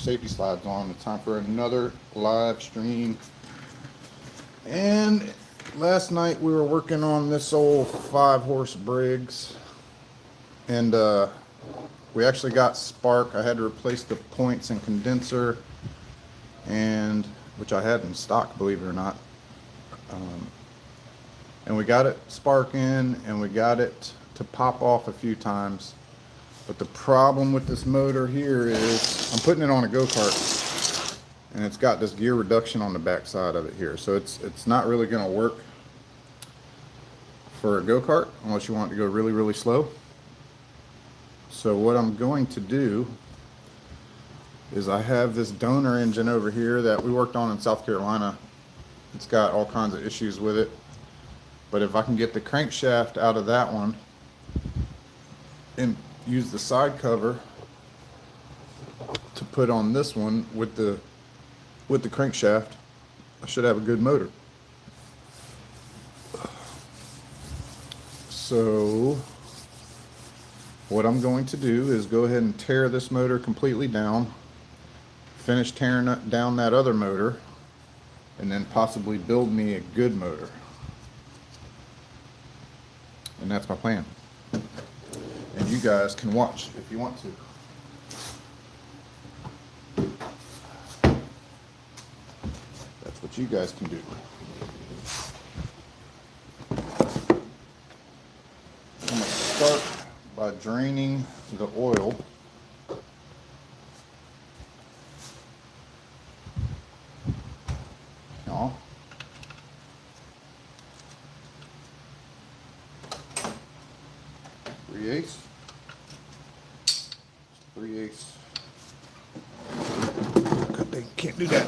safety slides on. It's time for another live stream. And last night we were working on this old 5-horse Briggs, and we actually got spark. I had to replace the points and condenser, and which I had in stock, believe it or not. And we got it sparking, and we got it to pop off a few times. But the problem with this motor here is I'm putting it on a go-kart, and it's got this gear reduction on the back side of it here. So it's not really going to work for a go-kart unless you want it to go really, really slow. So what I'm going to do is I have this donor engine over here that we worked on in South Carolina. It's got all kinds of issues with it. But if I can get the crankshaft out of that one and use the side cover to put on this one with the crankshaft, I should have a good motor. So what I'm going to do is go ahead and tear this motor completely down, finish tearing down that other motor, and then possibly build me a good motor. And that's my plan. And you guys can watch if you want to. That's what you guys can do. I'm going to start by draining the oil. Now, 3/8. 3/8. God dang, can't do that.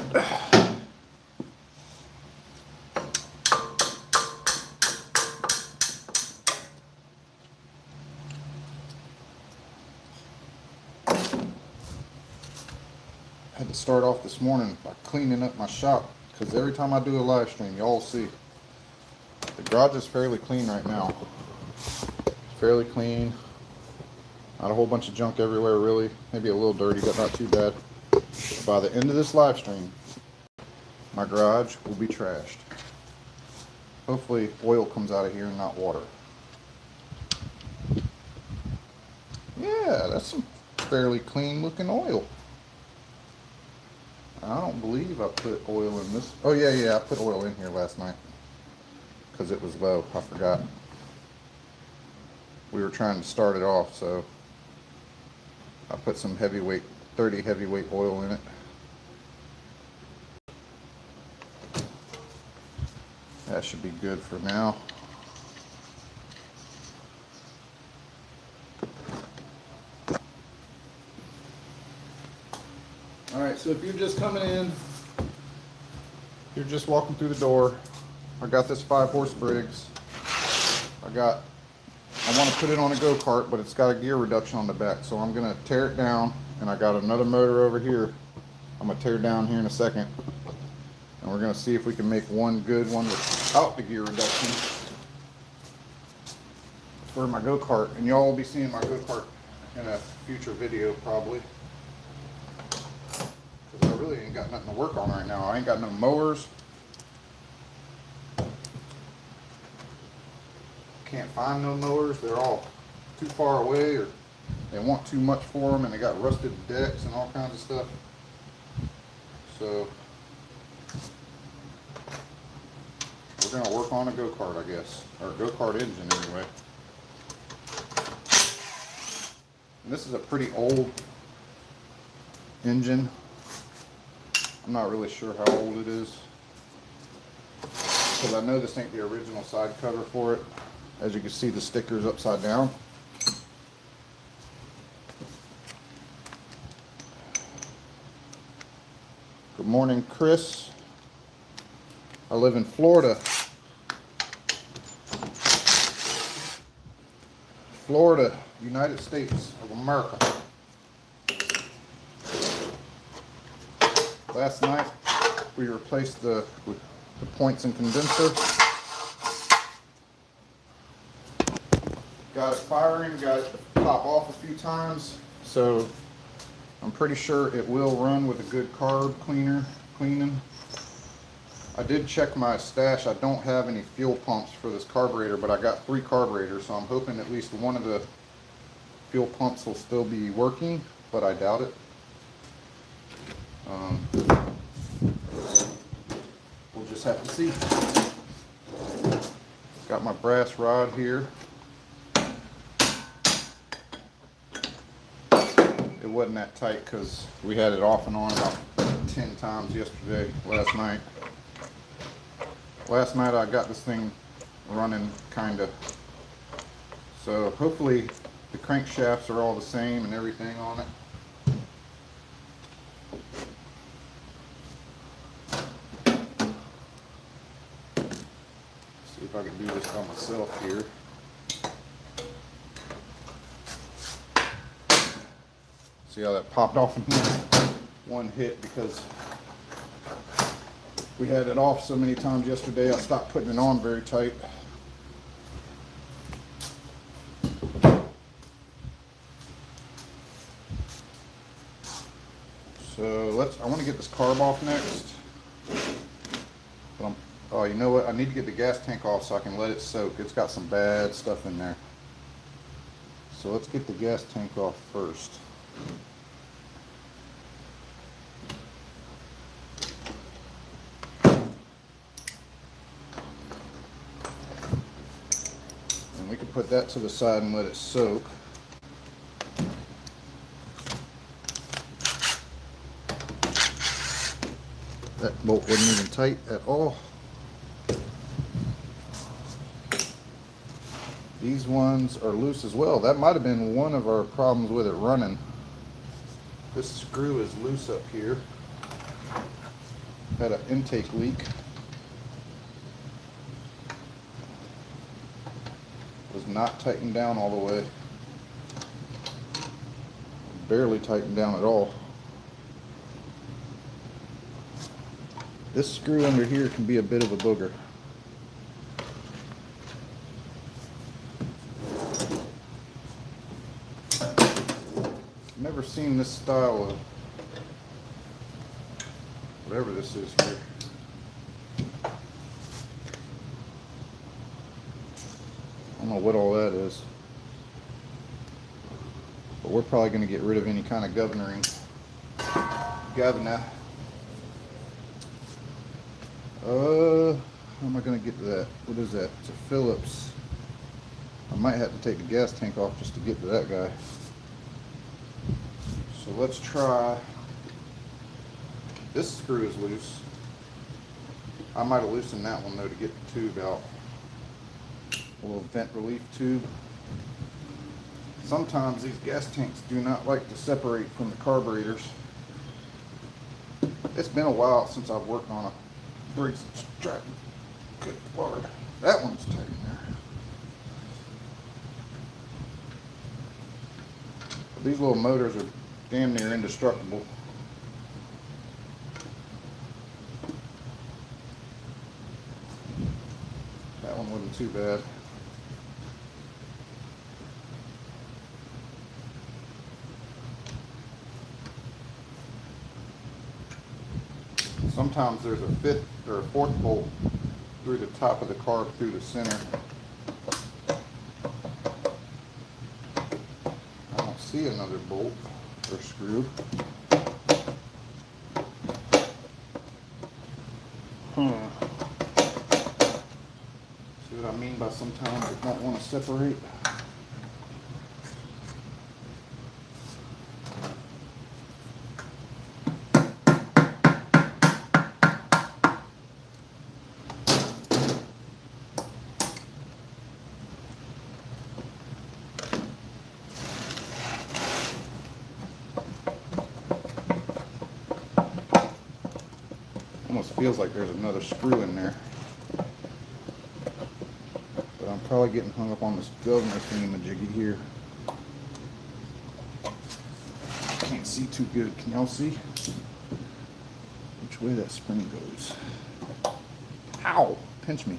I had to start off this morning by cleaning up my shop, because every time I do a live stream, y'all see the garage is fairly clean right now. Fairly clean, not a whole bunch of junk everywhere really, maybe a little dirty but not too bad. By the end of this live stream, my garage will be trashed. Hopefully oil comes out of here and not water. Yeah, that's some fairly clean looking oil. I don't believe I put oil in this. Oh yeah, I put oil in here last night because it was low. I forgot. We were trying to start it off, so I put some heavyweight, 30 heavyweight oil in it. That should be good for now. Alright, so if you're just coming in, you're just walking through the door, I got this 5-horse Briggs. I want to put it on a go-kart, but it's got a gear reduction on the back, so I'm going to tear it down, and I got another motor over here I'm going to tear down here in a second, and we're going to see if we can make one good one without the gear reduction for my go-kart. And y'all will be seeing my go-kart in a future video probably, because I really ain't got nothing to work on right now. I ain't got no mowers. Can't find no mowers. They're all too far away, or they want too much for them, and they got rusted decks and all kinds of stuff. So we're gonna work on a go-kart, I guess, or a go-kart engine anyway. And this is a pretty old engine. I'm not really sure how old it is, because I know this ain't the original side cover for it. As you can see, the sticker's upside down. Good morning, Chris. I live in Florida. Florida, United States of America. Last night we replaced the points and condenser. Got it firing, got it to pop off a few times. So I'm pretty sure it will run with a good carb cleaning. I did check my stash. I don't have any fuel pumps for this carburetor, but I got 3 carburetors, so I'm hoping at least one of the fuel pumps will still be working, but I doubt it. We'll just have to see. Got my brass rod here. It wasn't that tight because we had it off and on about 10 times yesterday, last night. Last night I got this thing running kinda. So hopefully the crankshafts are all the same and everything on it. See if I can do this by myself here. See how that popped off in here? One hit because we had it off so many times yesterday. I stopped putting it on very tight. So I want to get this carb off next. But oh, you know what? I need to get the gas tank off so I can let it soak. It's got some bad stuff in there. So let's get the gas tank off first. And we can put that to the side and let it soak. That bolt wasn't even tight at all. These ones are loose as well. That might have been one of our problems with it running. This screw is loose up here. Had an intake leak. Was not tightened down all the way. Barely tightened down at all. This screw under here can be a bit of a booger. Never seen this style of whatever this is here. I don't know what all that is, but we're probably going to get rid of any kind of governor. How am I going to get to that? What is that? It's a Phillips. I might have to take the gas tank off just to get to that guy. So let's try. This screw is loose. I might have loosened that one though to get the tube out. A little vent relief tube. Sometimes these gas tanks do not like to separate from the carburetors. It's been a while since I've worked on a Briggs Stratton. Good Lord, that one's tight in there. These little motors are damn near indestructible. That one wasn't too bad. Sometimes there's a 5th or a 4th bolt through the top of the carb through the center. I don't see another bolt or screw. See what I mean by sometimes it don't want to separate? Almost feels like there's another screw in there. But I'm probably getting hung up on this governor thingamajiggy here. Can't see too good. Can y'all see which way that spring goes? Ow! Pinch me.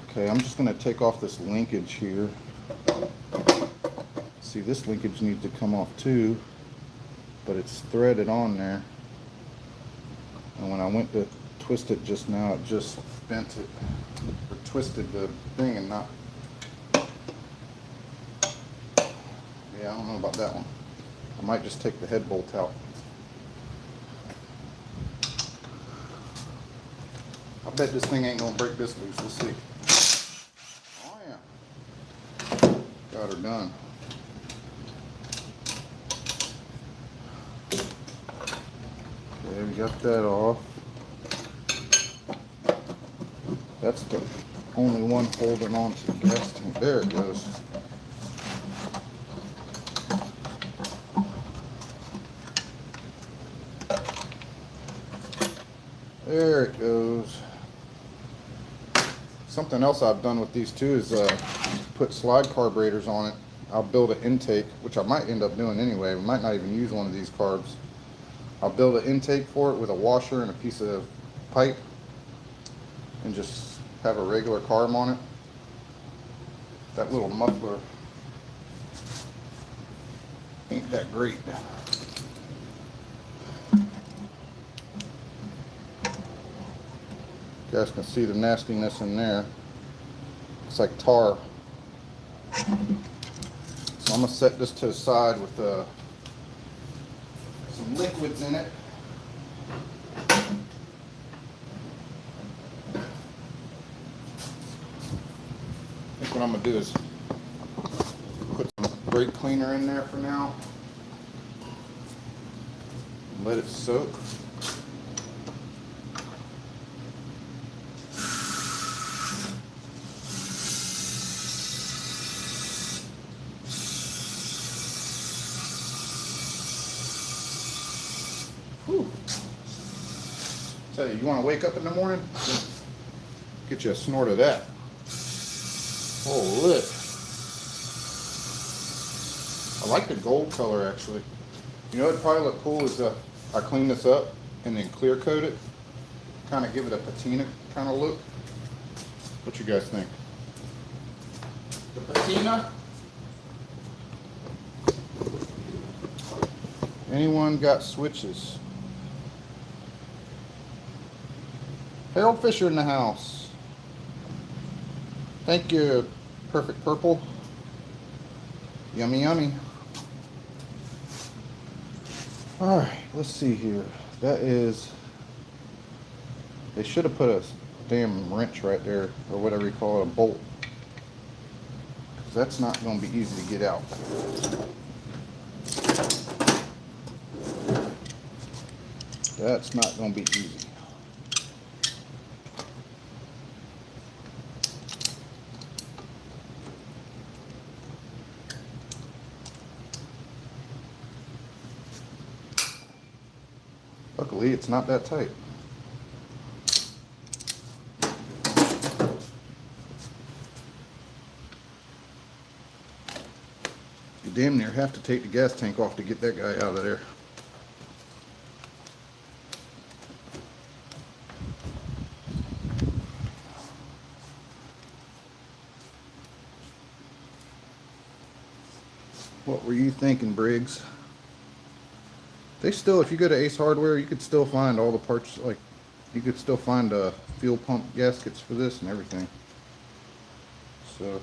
Okay, I'm just going to take off this linkage here. See, this linkage needs to come off too, but it's threaded on there. And when I went to twist it just now, it just bent it, or twisted the thing and not. Yeah, I don't know about that one. I might just take the head bolt out. I bet this thing ain't gonna break this loose. We'll see. Oh yeah. Got her done. Okay, we got that off. That's the only one holding on to the gas tank. There it goes. There it goes. Something else I've done with these too is put slide carburetors on it. I'll build an intake, which I might end up doing anyway. We might not even use one of these carbs. I'll build an intake for it with a washer and a piece of pipe and just have a regular carb on it. That little muffler ain't that great. You guys can see the nastiness in there. It's like tar. So I'm gonna set this to the side with some liquids in it. I think what I'm gonna do is put some brake cleaner in there for now. Let it soak. Tell you, you want to wake up in the morning? Get you a snort of that. Holy! I like the gold color actually. You know what'd probably look cool is I clean this up and then clear coat it, kind of give it a patina kind of look. What you guys think? The patina? Anyone got switches? Harold Fisher in the house. Thank you, Perfect Purple. Yummy, yummy. All right, let's see here. That is, they should have put a damn wrench right there, or whatever you call it, a bolt. Because that's not going to be easy to get out. That's not going to be easy. Luckily, it's not that tight. You damn near have to take the gas tank off to get that guy out of there. What were you thinking, Briggs? They still, if you go to Ace Hardware, you could still find all the parts, like, you could still find fuel pump gaskets for this and everything. So,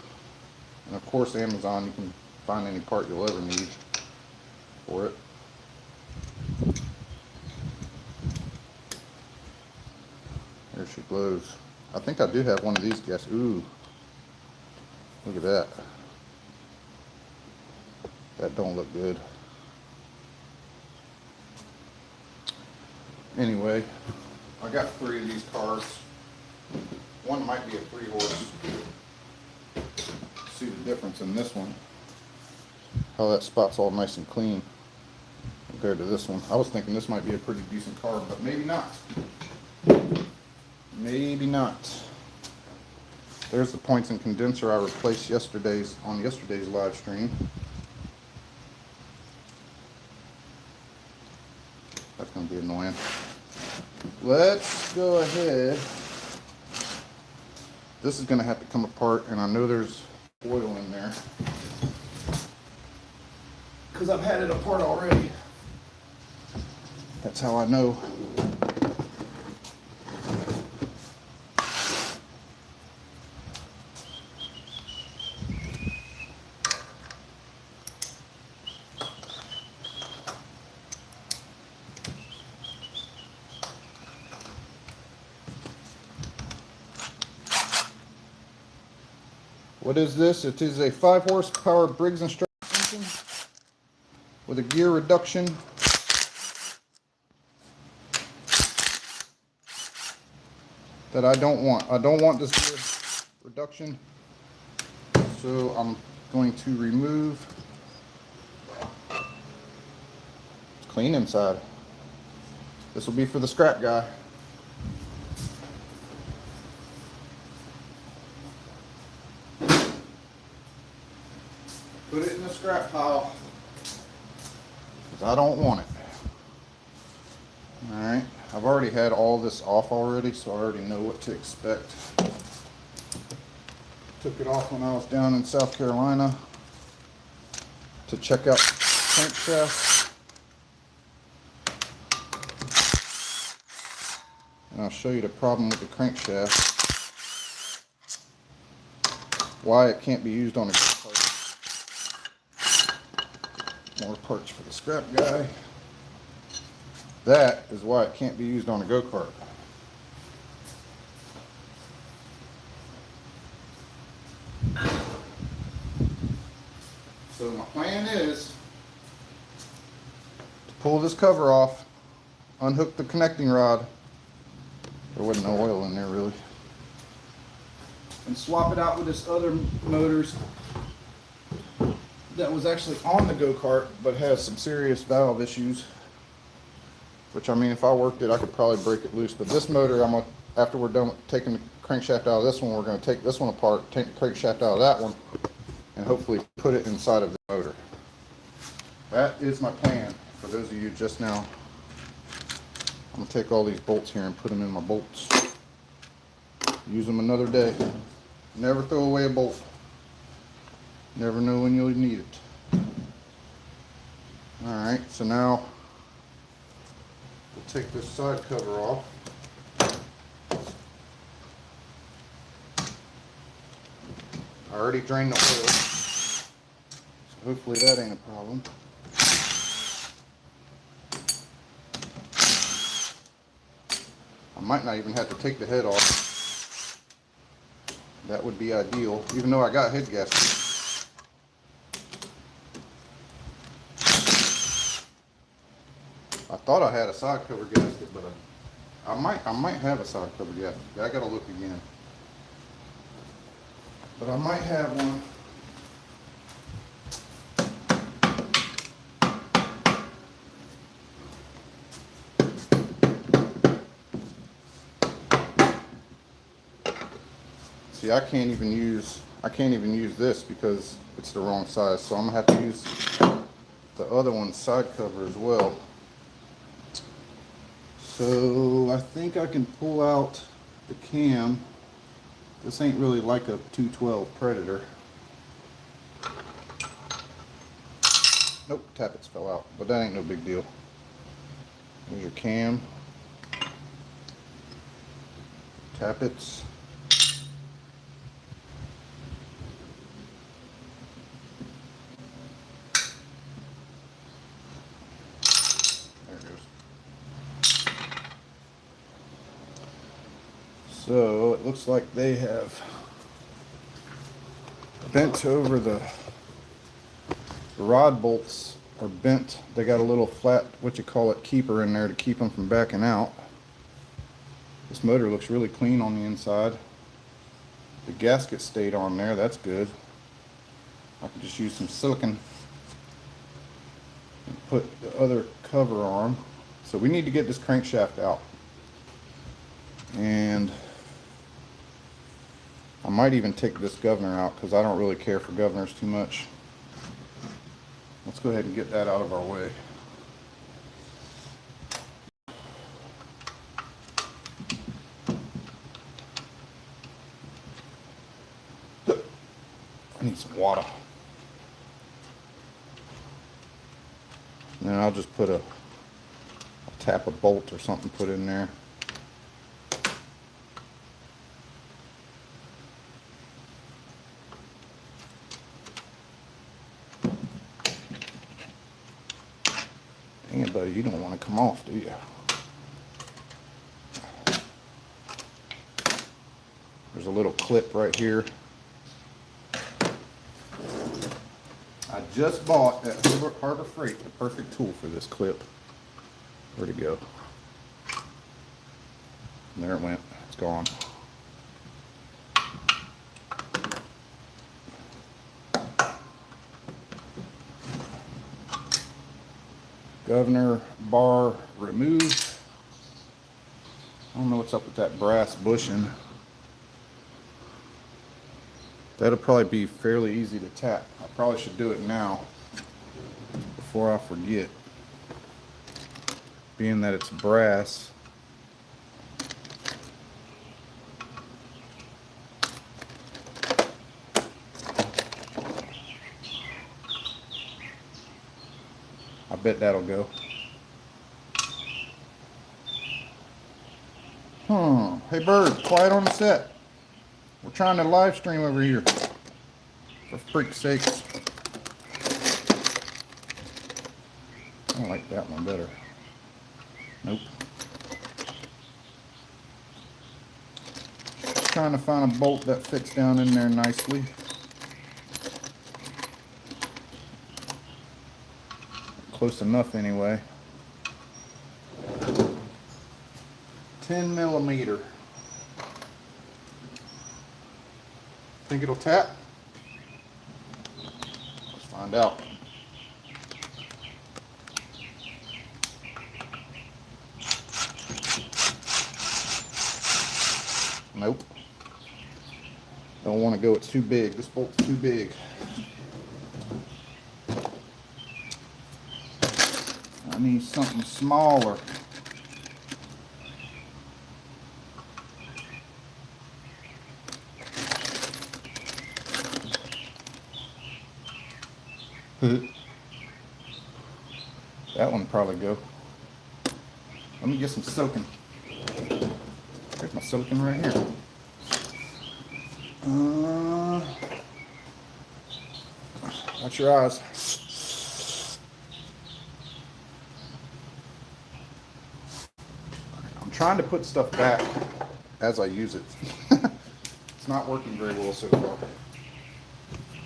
and of course Amazon, you can find any part you'll ever need for it. There she glows. I think I do have one of these gaskets. Ooh, look at that. That don't look good. Anyway, I got 3 of these cars. One might be a 3-horse. See the difference in this one. How that spot's all nice and clean compared to this one. I was thinking this might be a pretty decent car, but maybe not. Maybe not. There's the points and condenser I replaced on yesterday's live stream. That's going to be annoying. Let's go ahead. This is going to have to come apart, and I know there's oil in there. because I've had it apart already. That's how I know. What is this? It is a 5 horsepower Briggs and Stratton engine with a gear reduction. That I don't want. I don't want this gear reduction. So I'm going to remove. It's clean inside. This will be for the scrap guy. Put it in the scrap pile because I don't want it. Alright, I've already had all this off already, so I already know what to expect. Took it off when I was down in South Carolina to check out crankshaft. And I'll show you the problem with the crankshaft. Why it can't be used on a go-kart. More parts for the scrap guy. That is why it can't be used on a go-kart. So my plan is to pull this cover off, unhook the connecting rod. There wasn't no oil in there really. And swap it out with this other motors that was actually on the go-kart but has some serious valve issues. Which, I mean, if I worked it, I could probably break it loose. But this motor, I'm gonna, after we're done with taking the crankshaft out of this one, we're gonna take this one apart, take the crankshaft out of that one, and hopefully put it inside of the motor. That is my plan. For those of you just now, I'm gonna take all these bolts here and put them in my bolts. Use them another day. Never throw away a bolt. Never know when you'll need it. Alright, so now we'll take this side cover off. I already drained the oil, so hopefully that ain't a problem. I might not even have to take the head off. That would be ideal, even though I got head gasket. I thought I had a side cover gasket, but I might have a side cover gasket. I gotta look again. But I might have one. See, I can't even use this because it's the wrong size. So I'm gonna have to use the other one's side cover as well. So I think I can pull out the cam. This ain't really like a 212 Predator. Nope, tappets fell out, but that ain't no big deal. Here's your cam. Tappets. So it looks like they have bent over the rod bolts are bent. They got a little flat, what you call it, keeper in there to keep them from backing out. This motor looks really clean on the inside. The gasket stayed on there, that's good. I can just use some silicone and put the other cover on. So we need to get this crankshaft out. And I might even take this governor out because I don't really care for governors too much. Let's go ahead and get that out of our way. I need some water. then I'll just put I'll tap a bolt or something put in there. Dang it, buddy, you don't want to come off, do you? There's a little clip right here. I just bought at Harbor Freight the perfect tool for this clip. Where'd it go? And there it went. It's gone. Governor bar removed. I don't know what's up with that brass bushing. That'll probably be fairly easy to tap. I probably should do it now before I forget. Being that it's brass. I bet that'll go. Hey bird, quiet on the set. We're trying to live stream over here. For freak's sakes. I like that one better. Nope. Trying to find a bolt that fits down in there nicely. Close enough anyway. 10 millimeter. Think it'll tap? Let's find out. Nope. Don't want to go, it's too big. This bolt's too big. I need something smaller. That one probably go. Let me get some soaking. There's my soaking right here. Watch your eyes. I'm trying to put stuff back as I use it. It's not working very well so far.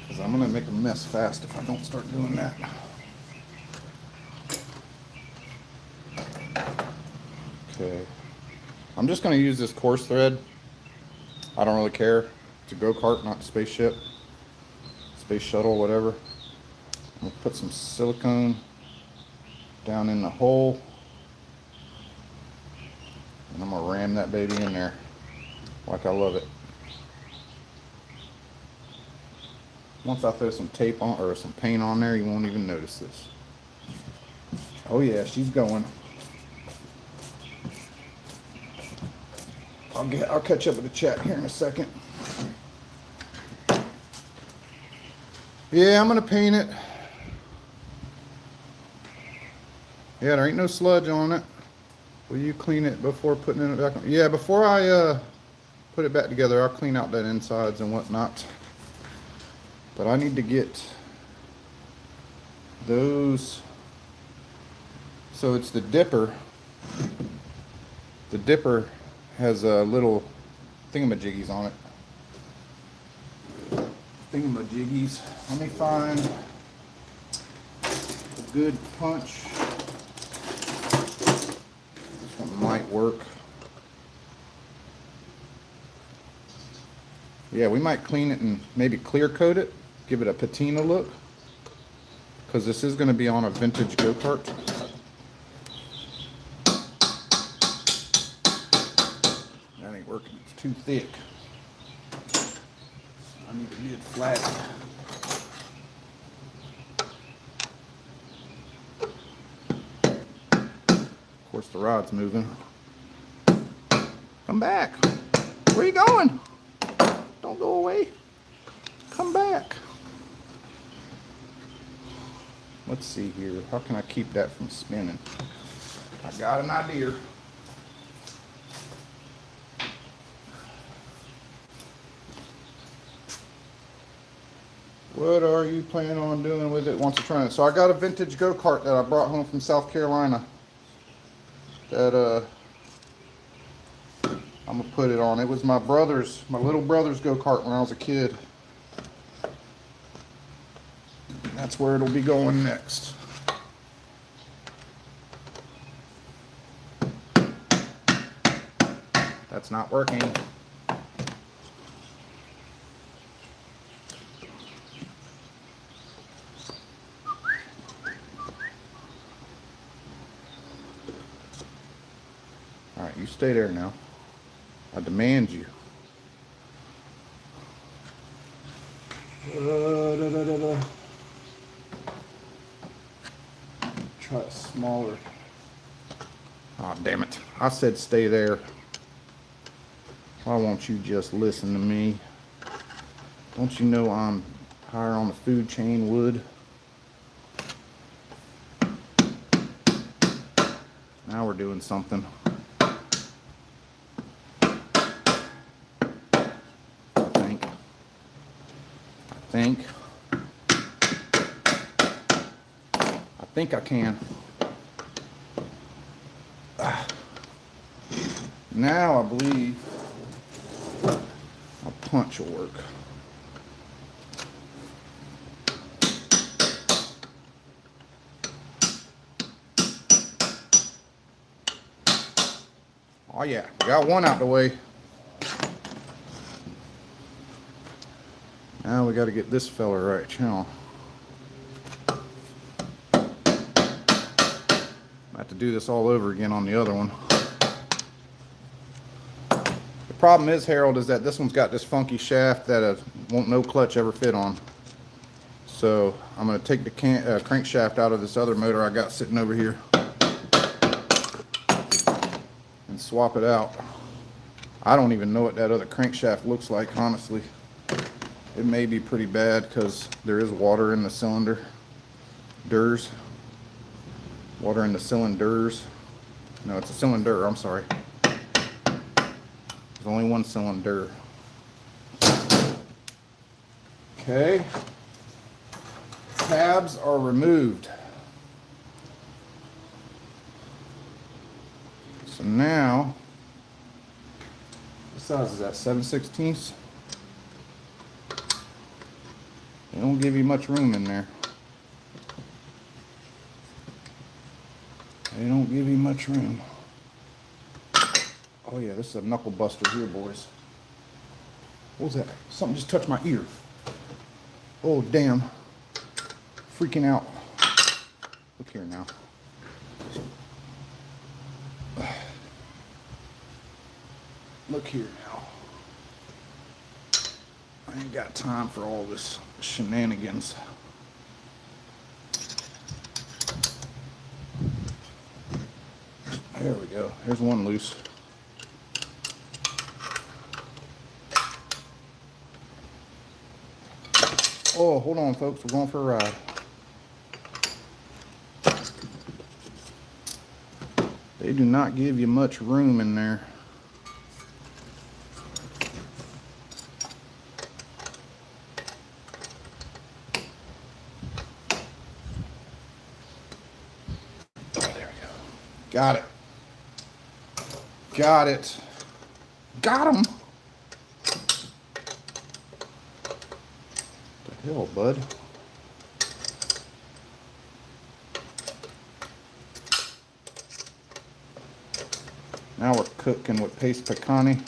Because I'm going to make a mess fast if I don't start doing that. Okay. I'm just going to use this coarse thread. I don't really care. It's a go-kart, not a spaceship. Space shuttle, whatever. I'm going to put some silicone down in the hole. And I'm going to ram that baby in there like I love it. Once I throw some tape on or some paint on there, you won't even notice this. Oh yeah, she's going. I'll catch up with the chat here in a second. Yeah, I'm gonna paint it. Yeah, there ain't no sludge on it. Will you clean it before putting it back on? Yeah, before I put it back together, I'll clean out that insides and whatnot. But I need to get those. So it's the dipper. The dipper has a little thingamajiggies on it. Thingamajiggies. Let me find a good punch. This one might work. Yeah, we might clean it and maybe clear coat it. Give it a patina look. Because this is going to be on a vintage go-kart. That ain't working. It's too thick. I need to get it flat. Of course, the rod's moving. Come back. Where are you going? Don't go away. Come back. Let's see here. How can I keep that from spinning? I got an idea. What are you planning on doing with it once you try it? So I got a vintage go-kart that I brought home from South Carolina. That I'm gonna put it on. It was my little brother's go-kart when I was a kid. That's where it'll be going next. That's not working. All right, you stay there now. I demand you. Try it smaller. Oh, damn it. I said stay there. Why won't you just listen to me? Don't you know I'm higher on the food chain, Wood? Now we're doing something. I think I can. Now I believe a punch will work. Oh yeah, we got one out the way. Now we got to get this fella right channel. I have to do this all over again on the other one. The problem is, Harold, is that this one's got this funky shaft that won't no clutch ever fit on. So I'm going to take the crankshaft out of this other motor I got sitting over here and swap it out. I don't even know what that other crankshaft looks like, honestly. It may be pretty bad because there is water in the cylinder. Water in the cylinders. No, it's a cylinder, I'm sorry. There's only one cylinder. Okay. Tabs are removed. So now, what size is that? 7/16? They don't give you much room in there. They don't give you much room. Oh yeah, this is a knuckle buster here, boys. What was that? Something just touched my ear. Oh damn. Freaking out. Look here now. Look here now. I ain't got time for all this shenanigans. There we go. There's one loose. Oh, hold on, folks. We're going for a ride. They do not give you much room in there. Got it. Got it. Got him. What the hell, bud? Now we're cooking with paste pecani.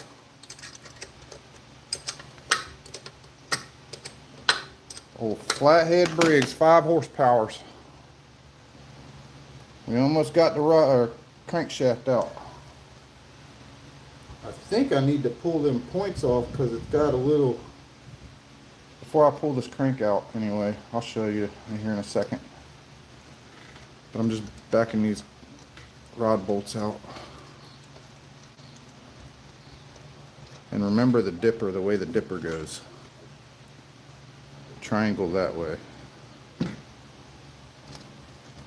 Old Flathead Briggs, 5 horsepower. We almost got the crankshaft out. I think I need to pull them points off because it's got a little, before I pull this crank out anyway, I'll show you in here in a second. But I'm just backing these rod bolts out. And remember the dipper, the way the dipper goes. Triangle that way.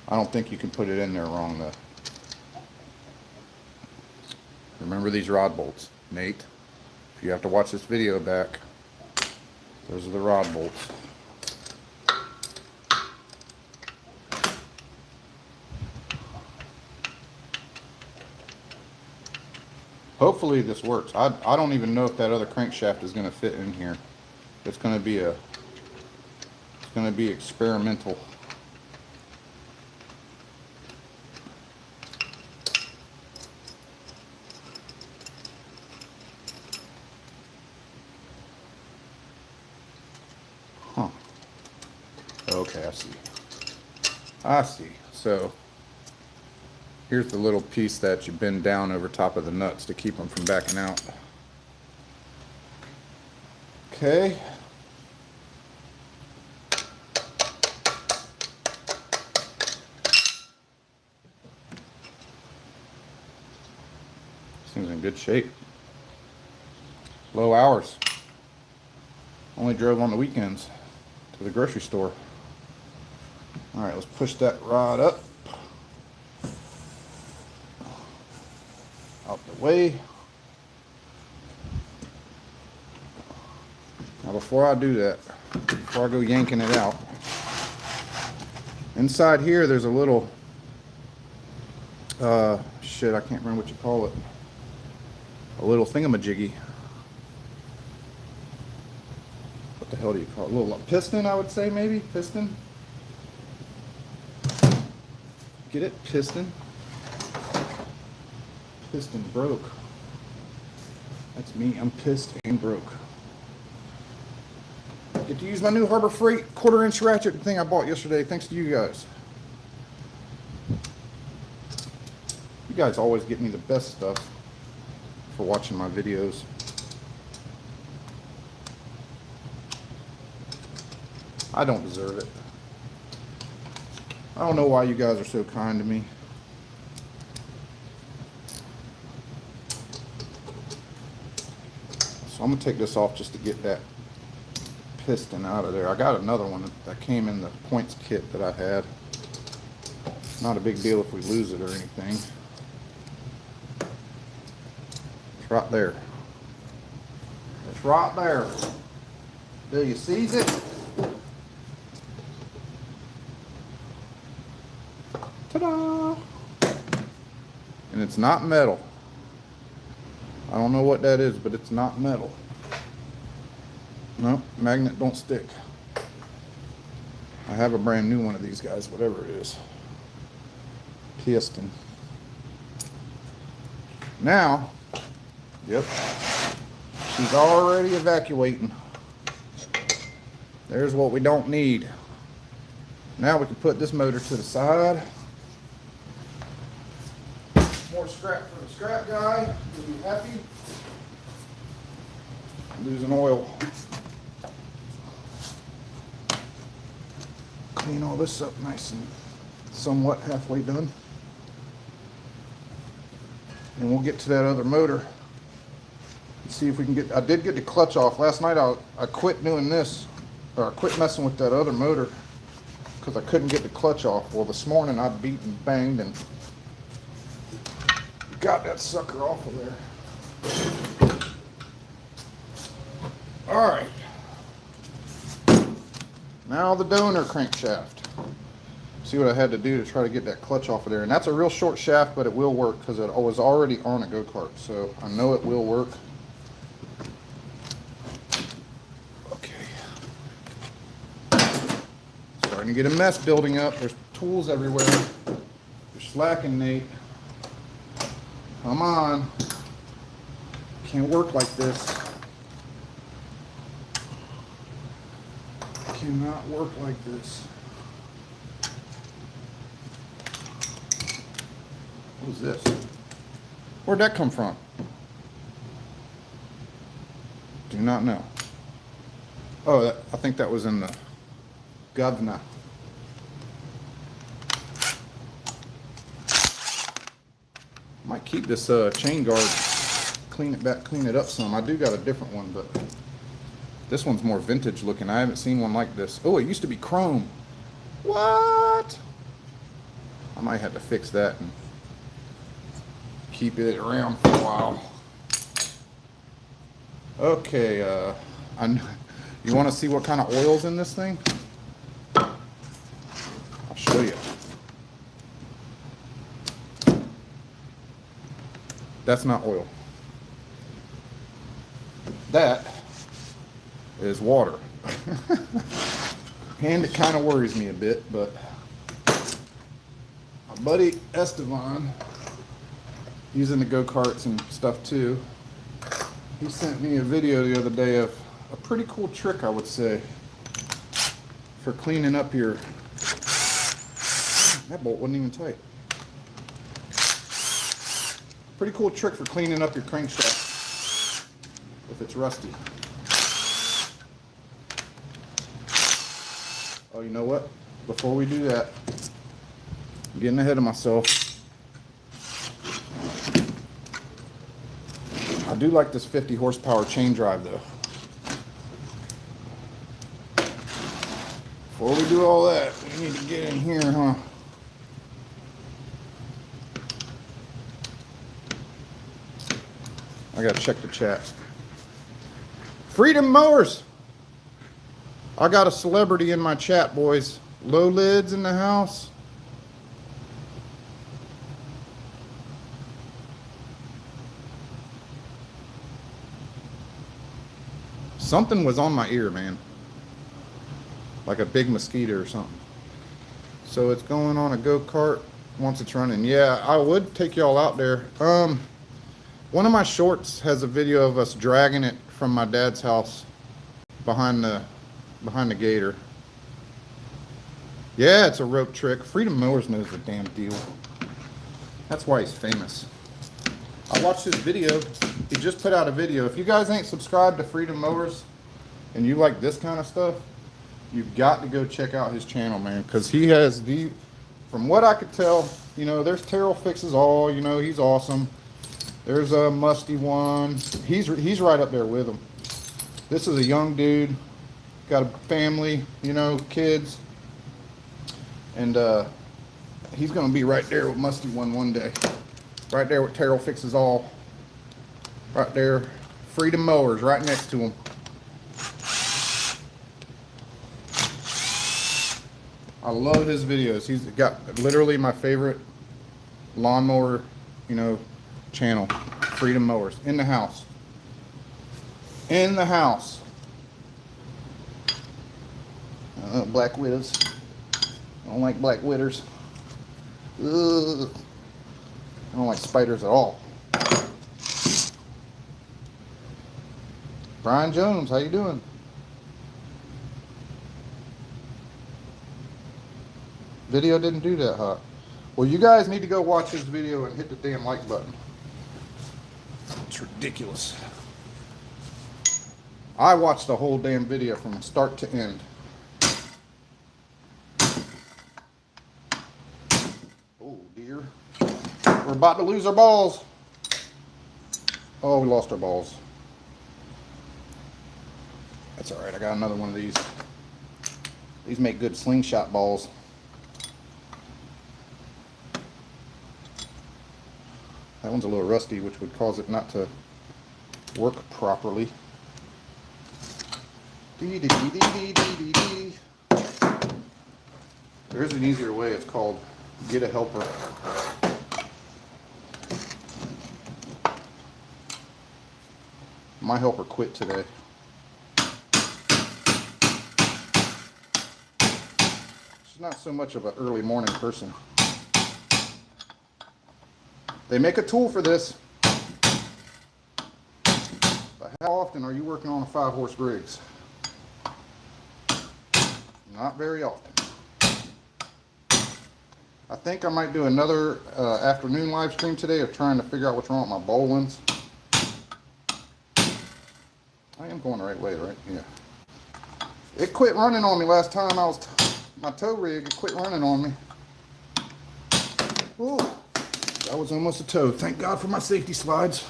I don't think you can put it in there wrong though. Remember these rod bolts, Nate. If you have to watch this video back, those are the rod bolts. Hopefully this works. I don't even know if that other crankshaft is going to fit in here. It's going to be experimental. Huh. Okay, I see. So here's the little piece that you bend down over top of the nuts to keep them from backing out. Okay. Seems in good shape. Low hours. Only drove on the weekends to the grocery store. All right, let's push that rod up. Out the way. Now before I do that, before I go yanking it out, inside here there's a little, shit, I can't remember what you call it. A little thingamajiggy. What the hell do you call it? A little piston, I would say, maybe? Piston? Get it? Piston. Piston broke. That's me. I'm pissed and broke. Get to use my new Harbor Freight 1/4-inch ratchet thing I bought yesterday, thanks to you guys. You guys always get me the best stuff for watching my videos. I don't deserve it. I don't know why you guys are so kind to me. So I'm gonna take this off just to get that piston out of there. I got another one that came in the points kit that I had. Not a big deal if we lose it or anything. It's right there. It's right there. Do you seize it? Ta-da! And it's not metal. I don't know what that is, but it's not metal. No, magnet don't stick. I have a brand new one of these guys, whatever it is. Piston. Now, yep, she's already evacuating. There's what we don't need. Now we can put this motor to the side. More scrap for the scrap guy. He'll be happy. Losing oil. Clean all this up nice and somewhat halfway done. And we'll get to that other motor. See if we can get, I did get the clutch off. Last night I quit doing this, or I quit messing with that other motor because I couldn't get the clutch off. Well, this morning I beat and banged and got that sucker off of there. All right. Now the donor crankshaft. See what I had to do to try to get that clutch off of there. And that's a real short shaft, but it will work because it was already on a go-kart. So I know it will work. Okay. Starting to get a mess building up. There's tools everywhere. You're slacking, Nate. Come on. Can't work like this. Cannot work like this. What is this? Where'd that come from? Do not know. Oh, I think that was in the governor. Might keep this chain guard, clean it up some. I do got a different one, but this one's more vintage looking. I haven't seen one like this. Oh, it used to be chrome. What? I might have to fix that and keep it around for a while. Okay, you want to see what kind of oil's in this thing? I'll show you. That's not oil. That is water. And it kind of worries me a bit, but my buddy Esteban, he's into go-karts and stuff too. He sent me a video the other day of a pretty cool trick, I would say, for cleaning up your... That bolt wasn't even tight. Pretty cool trick for cleaning up your crankshaft if it's rusty. Oh, you know what? Before we do that, I'm getting ahead of myself. I do like this 50 horsepower chain drive though. Before we do all that, we need to get in here, huh? I gotta check the chat. Freedom Mowers! I got a celebrity in my chat, boys. Low lids in the house. Something was on my ear, man. Like a big mosquito or something. So it's going on a go-kart once it's running. Yeah, I would take y'all out there. One of my shorts has a video of us dragging it from my dad's house behind the gator. Yeah, it's a rope trick. Freedom Mowers knows the damn deal. That's why he's famous. I watched his video. He just put out a video. If you guys ain't subscribed to Freedom Mowers and you like this kind of stuff, you've got to go check out his channel, man, because he has the, from what I could tell, you know, there's Terrell Fixes All, you know, he's awesome. There's a Musty one. He's right up there with him. This is a young dude, got a family, you know, kids, and he's gonna be right there with Musty one day. Right there with Terrell Fixes All. Right there, Freedom Mowers right next to him. I love his videos. He's got literally my favorite lawnmower, you know, channel. Freedom Mowers in the house. In the house. Black widows. I don't like black widders. Ugh. I don't like spiders at all. Brian Jones, how you doing? Video didn't do that hot. Well, you guys need to go watch his video and hit the damn like button. It's ridiculous. I watched the whole damn video from start to end. Oh dear. We're about to lose our balls. Oh, we lost our balls. That's alright, I got another one of these. These make good slingshot balls. That one's a little rusty, which would cause it not to work properly. There's an easier way. It's called get a helper. My helper quit today. She's not so much of an early morning person. They make a tool for this. But how often are you working on a 5-horse Briggs? Not very often. I think I might do another afternoon live stream today of trying to figure out what's wrong with my bowlings. I am going the right way, right? Yeah. It quit running on me last time I was my tow rig. It quit running on me. Ooh. That was almost a tow. Thank God for my safety slides.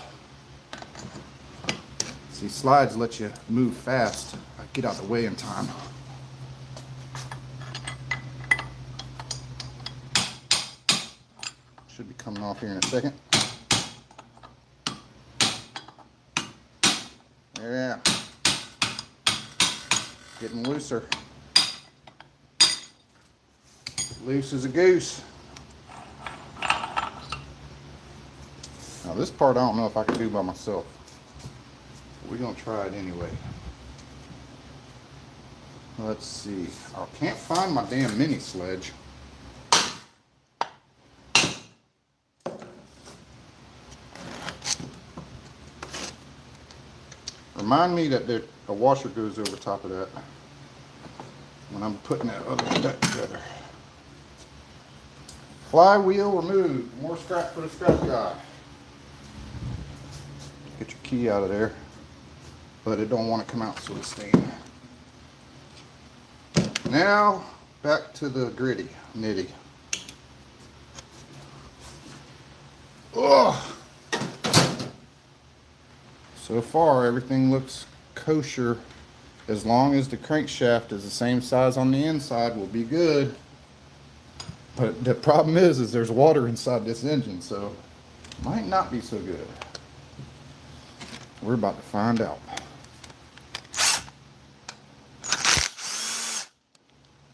See, slides let you move fast. I get out the way in time. coming off here in a second. Yeah. Getting looser. Loose as a goose. Now this part I don't know if I can do by myself. We're gonna try it anyway. Let's see. I can't find my damn mini sledge. Remind me that a washer goes over top of that when I'm putting that other back together. Flywheel removed. More scrap for the scrap guy. Get your key out of there, but it don't want to come out, so it's staying. Now back to the gritty nitty. Ugh. So far everything looks kosher. As long as the crankshaft is the same size on the inside, we'll be good. But the problem is there's water inside this engine, so might not be so good. We're about to find out.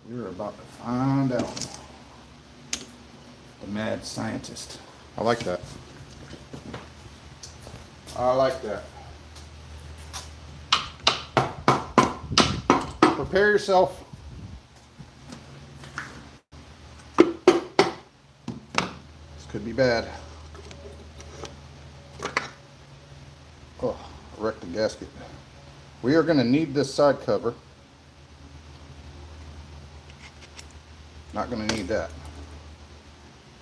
We're about to find out. The mad scientist. I like that. I like that. Prepare yourself. This could be bad. Oh, I wrecked the gasket. We are going to need this side cover. Not going to need that.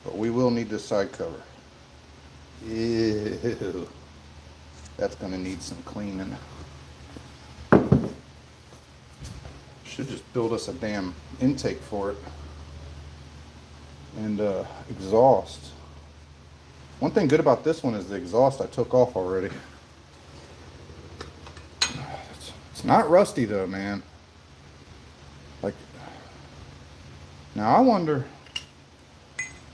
But we will need this side cover. Ew. That's going to need some cleaning. Should just build us a damn intake for it. And exhaust. One thing good about this one is the exhaust I took off already. It's not rusty though, man. Like, now I wonder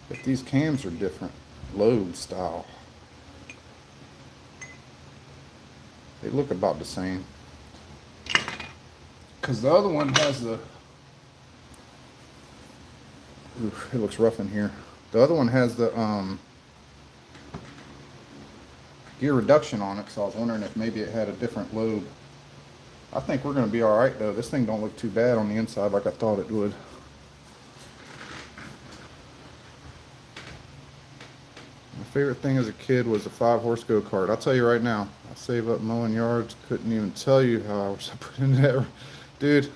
if these cams are different, lobe style. They look about the same. Because the other one has the, oof, it looks rough in here. The other one has the gear reduction on it, so I was wondering if maybe it had a different lobe. I think we're going to be all right though. This thing don't look too bad on the inside like I thought it would. My favorite thing as a kid was a 5-horse go-kart. I'll tell you right now, I save up mowing yards. Couldn't even tell you how I was put in that. Dude,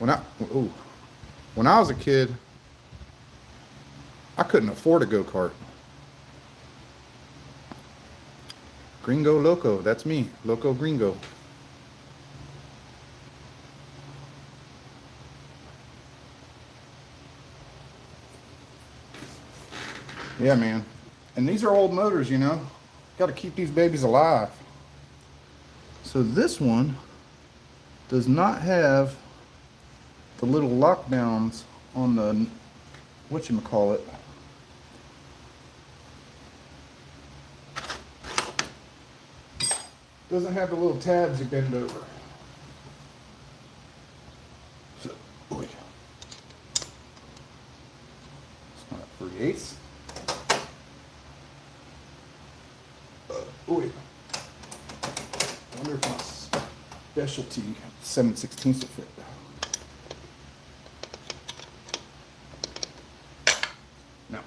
when I was a kid, I couldn't afford a go-kart. Gringo Loco, that's me, Loco Gringo. Yeah, man. And these are old motors, you know. Got to keep these babies alive. So this one does not have the little lockdowns on the, whatchamacallit. Doesn't have the little tabs you bend over. So, boy. It's not 3/8. Oh, wait. I wonder if my specialty 7/16 will fit. No.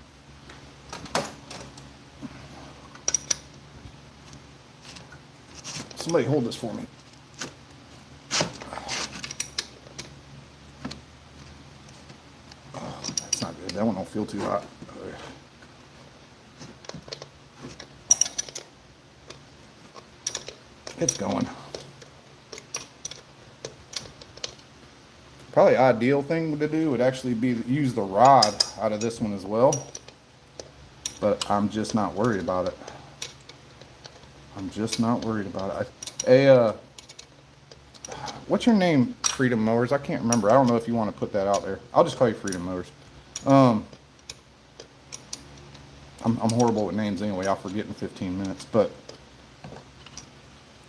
Somebody hold this for me. Oh, that's not good. That one don't feel too hot. It's going. Probably ideal thing to do would actually be to use the rod out of this one as well. But I'm just not worried about it. I'm just not worried about it. What's your name, Freedom Mowers? I can't remember. I don't know if you want to put that out there. I'll just call you Freedom Mowers. I'm horrible with names anyway. I'll forget in 15 minutes. But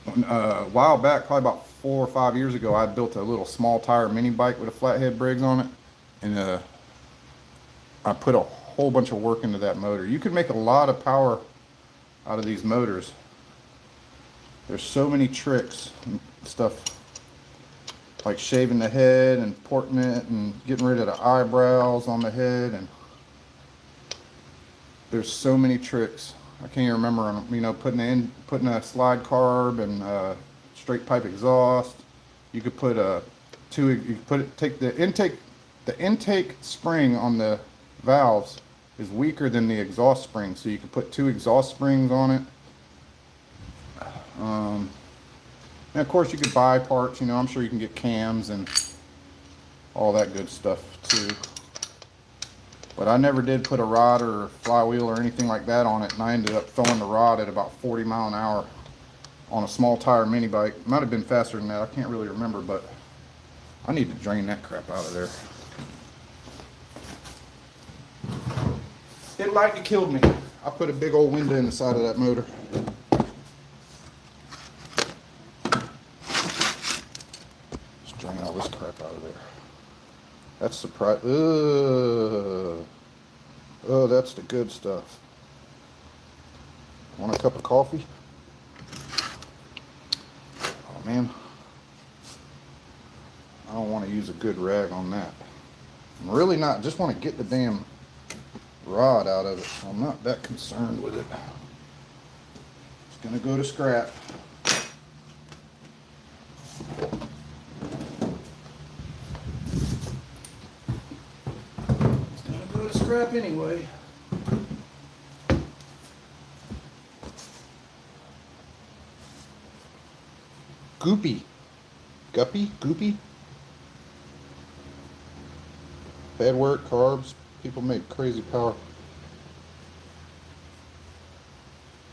a while back, probably about 4 or 5 years ago, I built a little small tire mini bike with a Flathead Briggs on it. And I put a whole bunch of work into that motor. You can make a lot of power out of these motors. There's so many tricks and stuff, like shaving the head and porting it and getting rid of the eyebrows on the head, and there's so many tricks. I can't even remember them. You know, putting a slide carb and straight pipe exhaust. You could put take the intake spring on the valves is weaker than the exhaust spring, so you can put 2 exhaust springs on it. And of course you could buy parts, you know, I'm sure you can get cams and all that good stuff too. But I never did put a rod or a flywheel or anything like that on it, and I ended up throwing the rod at about 40 mile an hour on a small tire mini bike. It might have been faster than that, I can't really remember, but I need to drain that crap out of there. It lightly killed me. I put a big old window in the side of that motor. Let's drain all this crap out of there. That's surprise. Oh, that's the good stuff. Want a cup of coffee? Oh man, I don't want to use a good rag on that. I'm really not. Just want to get the damn rod out of it. So I'm not that concerned with it. It's gonna go to scrap. It's gonna go to scrap anyway. Goopy. Guppy? Goopy? Bad work, carbs. People make crazy power.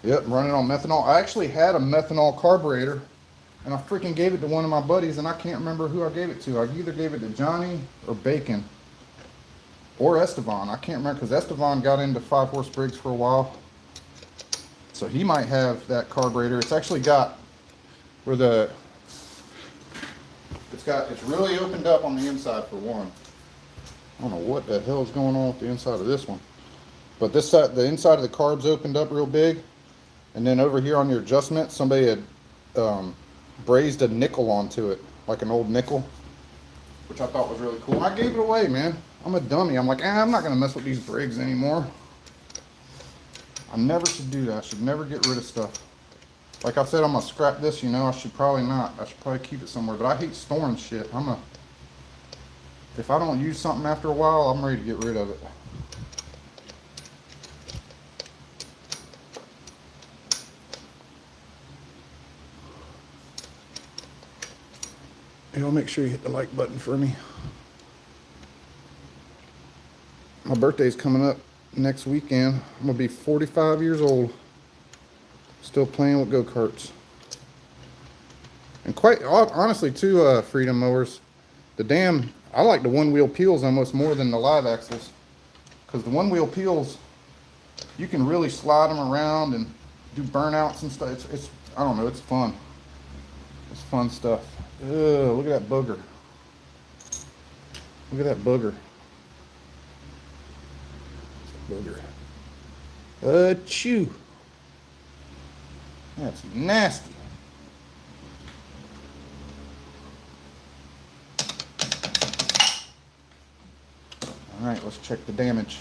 Yep, running on methanol. I actually had a methanol carburetor, and I freaking gave it to one of my buddies, and I can't remember who I gave it to. I either gave it to Johnny or Bacon or Esteban. I can't remember, because Esteban got into 5-horse Briggs for a while. So he might have that carburetor. It's actually got where the it's really opened up on the inside for one. I don't know what the hell is going on with the inside of this one, but this side, the inside of the carb's opened up real big, and then over here on your adjustment, somebody had brazed a nickel onto it, like an old nickel, which I thought was really cool. And I gave it away, man. I'm a dummy. I'm like, I'm not gonna mess with these Briggs anymore. I never should do that. I should never get rid of stuff. Like I said, I'm gonna scrap this, you know. I should probably not. I should probably keep it somewhere, but I hate storing shit. If I don't use something after a while, I'm ready to get rid of it. Hey, I'll make sure you hit the like button for me. My birthday's coming up next weekend. I'm gonna be 45 years old. Still playing with go-karts. And quite honestly too, Freedom Mowers, I like the one-wheel peels almost more than the live axles, because the one-wheel peels, you can really slide them around and do burnouts and stuff. It's I don't know, it's fun. It's fun stuff. Ugh, look at that booger. Look at that booger. Booger. Chew. That's nasty. All right, let's check the damage.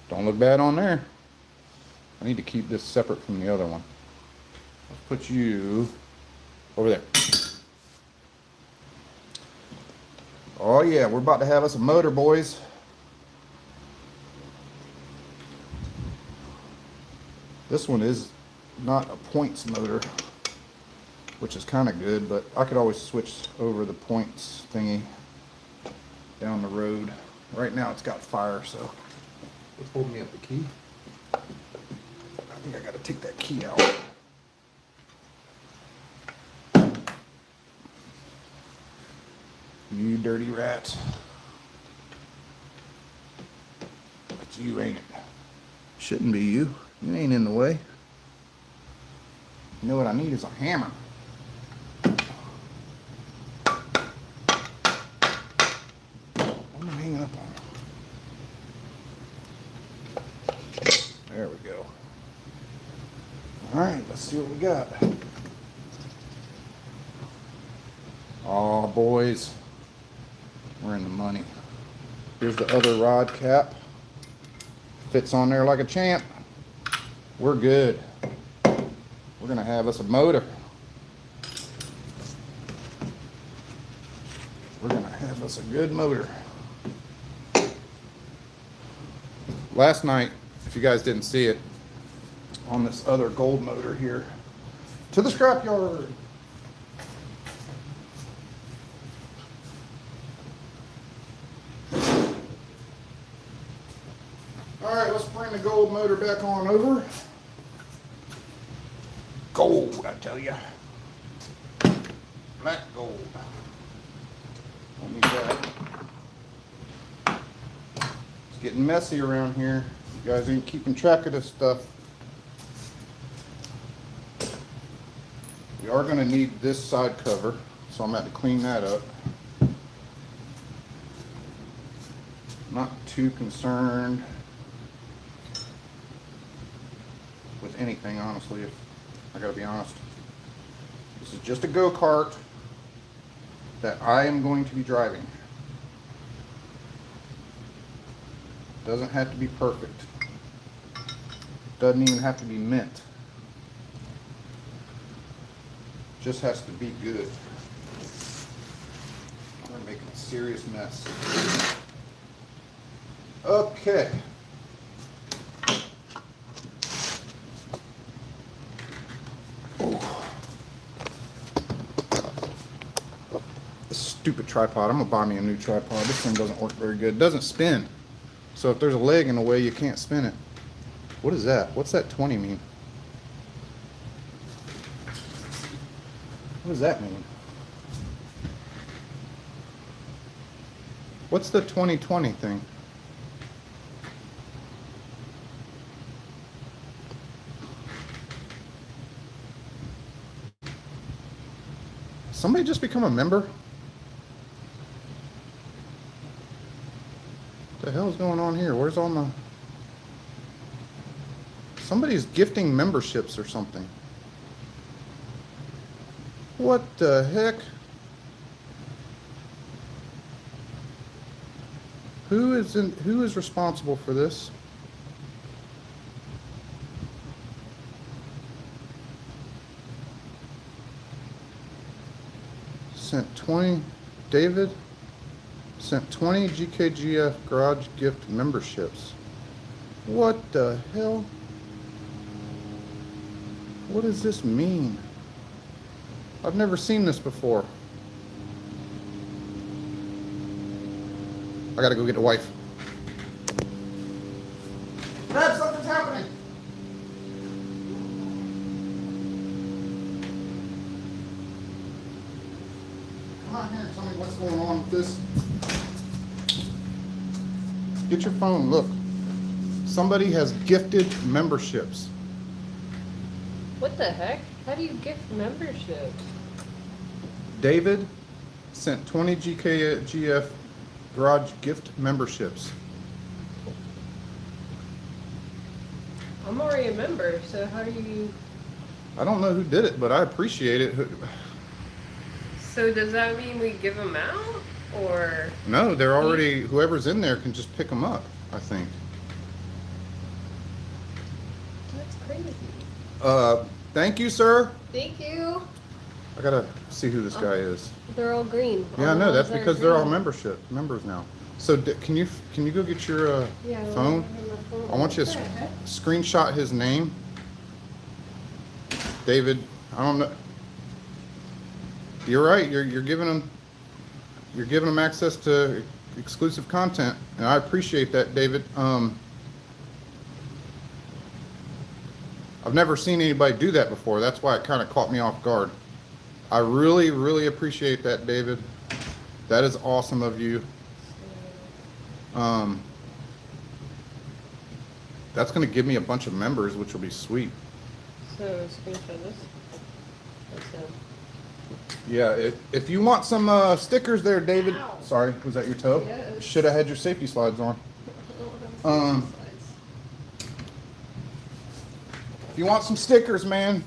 Don't look bad on there. I need to keep this separate from the other one. Let's put you over there. Oh yeah, we're about to have us a motor, boys. This one is not a points motor, which is kind of good, but I could always switch over the points thingy down the road. Right now it's got fire, so let's hold me up the key. I think I got to take that key out. You dirty rat. Put you, ain't it? Shouldn't be you. You ain't in the way. You know what I need is a hammer. I'm hanging up on it. There we go. All right, let's see what we got. Oh, boys, we're in the money. Here's the other rod cap. Fits on there like a champ. We're good. We're gonna have us a motor. We're gonna have us a good motor. Last night, if you guys didn't see it, on this other gold motor here, to the scrapyard. All right, let's bring the gold motor back on over. Gold, I tell you. Black gold. Don't need that. It's getting messy around here. You guys ain't keeping track of this stuff. We are going to need this side cover, so I'm going to have to clean that up. Not too concerned with anything, honestly, if I gotta be honest. This is just a go-kart that I am going to be driving. Doesn't have to be perfect. Doesn't even have to be mint. Just has to be good. We're making a serious mess. Okay. This stupid tripod. I'm gonna buy me a new tripod. This thing doesn't work very good. It doesn't spin. So if there's a leg in the way, you can't spin it. What is that? What's that 20 mean? What does that mean? What's the 2020 thing? Somebody just become a member? What the hell is going on here? Where's all my... Somebody's gifting memberships or something. What the heck? Who is responsible for this? Sent 20, David sent 20 GKGF garage gift memberships. What the hell? What does this mean? I've never seen this before. I gotta go get the wife. Dad, something's happening. Come on here and tell me what's going on with this. Get your phone, look. Somebody has gifted memberships. What the heck? How do you gift membership? David sent 20 GKGF garage gift memberships. I'm already a member, so how do you... I don't know who did it, but I appreciate it. So does that mean we give them out, or... No, they're already, whoever's in there can just pick them up, I think. That's crazy. Thank you, sir. Thank you. I gotta see who this guy is. They're all green. Yeah, I know. That's because they're all members. members now. So can you go get your phone? I want you to screenshot his name. David, I don't know. You're right. You're giving them access to exclusive content, and I appreciate that, David. I've never seen anybody do that before. That's why it kind of caught me off guard. I really, really appreciate that, David. That is awesome of you. that's going to give me a bunch of members, which will be sweet. So screenshot this. That's Yeah, if you want some stickers there, David. Ow. Sorry, was that your toe? Yes. Should have had your safety slides on. If you want some stickers, man,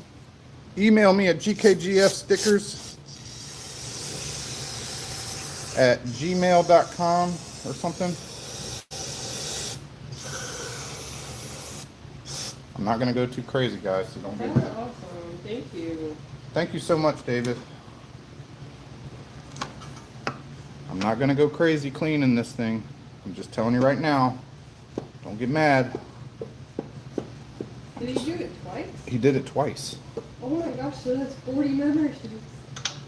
email me at gkgfstickers@gmail.com or something. I'm not going to go too crazy, guys, so don't get That's mad. awesome. Thank you. Thank you so much, David. I'm not going to go crazy cleaning this thing. I'm just telling you right now. Don't get mad. Did he do it twice? He did it twice. Oh my gosh, so that's 40 memberships.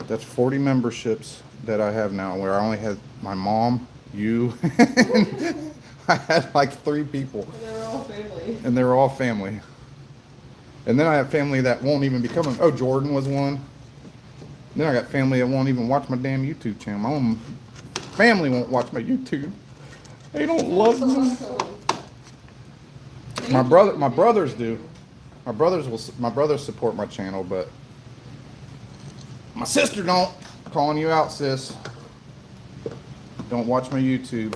That's 40 memberships that I have now, where I only had my mom, you, and I had like 3 people. And they're all family. And they're all family. And then I have family that won't even be coming. Oh, Jordan was one. Then I got family that won't even watch my damn YouTube channel. My own family won't watch my YouTube. They don't love me. Awesome. My brothers do. My brothers support my channel, but my sister don't. Calling you out, sis. Don't watch my YouTube.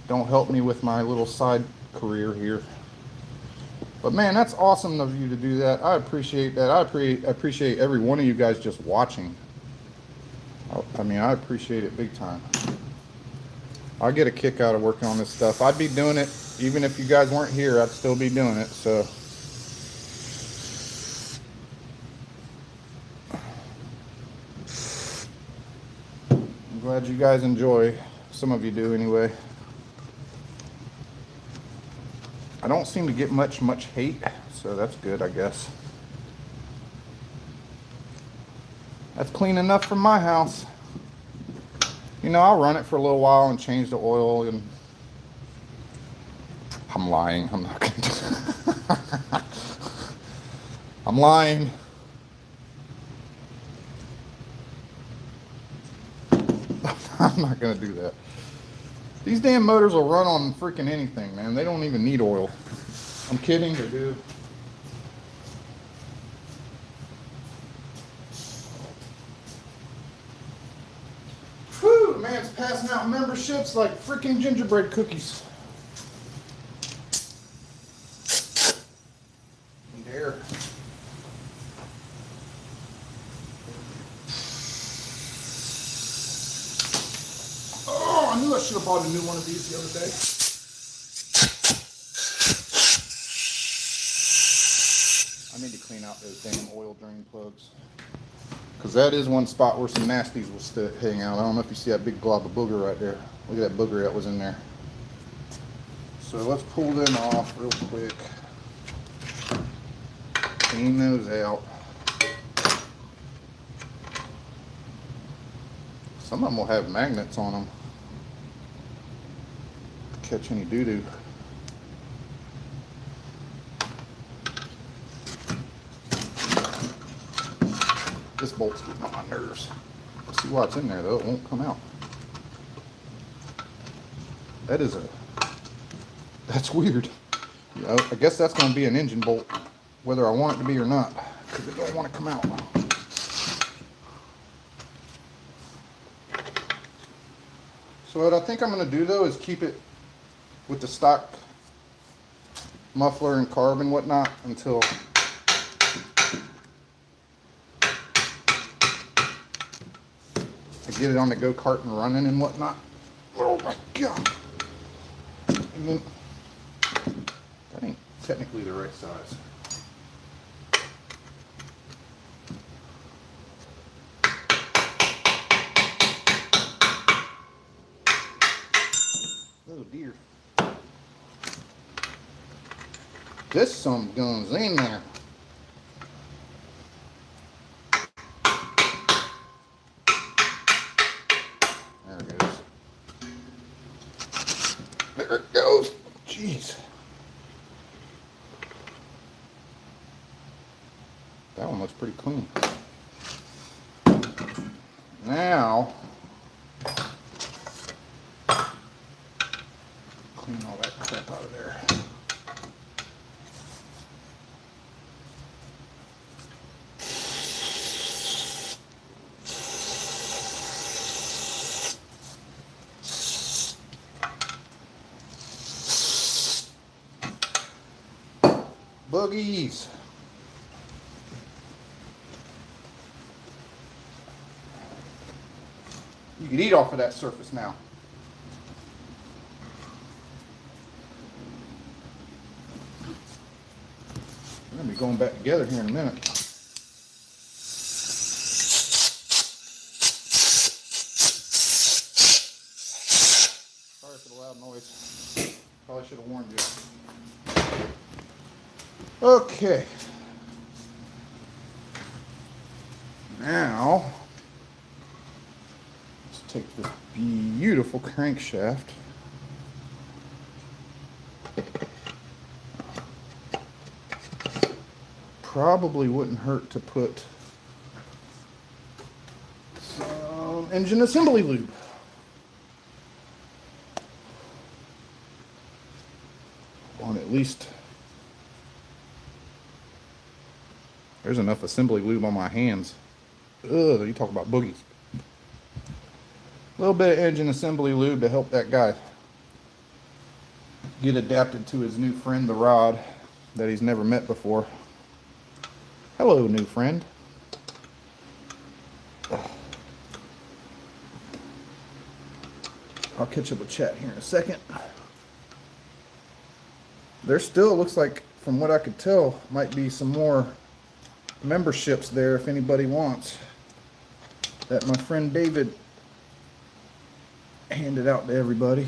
Don't help me with my little side career here. But man, that's awesome of you to do that. I appreciate that. I appreciate every one of you guys just watching. I mean, I appreciate it big time. I get a kick out of working on this stuff. I'd be doing it even if you guys weren't here. I'd still be doing it. So I'm glad you guys enjoy. Some of you do anyway. I don't seem to get much hate, so that's good, I guess. That's clean enough for my house. You know, I'll run it for a little while and change the oil, and I'm lying. I'm not gonna do I'm lying. I'm not gonna do that. These damn motors will run on freaking anything, man. They don't even need oil. I'm kidding, they do. Whew, man's passing out memberships like freaking gingerbread cookies. There. Oh, I knew I should have bought a new one of these the other day. I need to clean out those damn oil drain plugs. Because that is one spot where some nasties will hang out. I don't know if you see that big glob of booger right there. Look at that booger that was in there. So let's pull them off real quick. Clean those out. Some of them will have magnets on them. Catch any doo-doo. This bolt's getting on my nerves. See what's in there though, it won't come out. That's weird. You know, I guess that's gonna be an engine bolt, whether I want it to be or not, because it don't want to come out. So what I think I'm gonna do though is keep it with the stock muffler and carb and whatnot until I get it on the go-kart and running and whatnot. Oh my God. And then, that ain't technically the right size. Oh dear. This some guns in there. There it goes. There it goes. Jeez. That one looks pretty clean. Now, clean all that crap out of there. Boogies. You can eat off of that surface now. We're going to be going back together here in a minute. Sorry for the loud noise. Probably should have warned you. Okay. Now, let's take this beautiful crankshaft. Probably wouldn't hurt to put some engine assembly lube. On at least, there's enough assembly lube on my hands. Ugh, you talk about boogies. A little bit of engine assembly lube to help that guy get adapted to his new friend, the rod, that he's never met before. Hello, new friend. I'll catch up with chat here in a second. There still looks like, from what I could tell, might be some more memberships there if anybody wants, that my friend David handed out to everybody.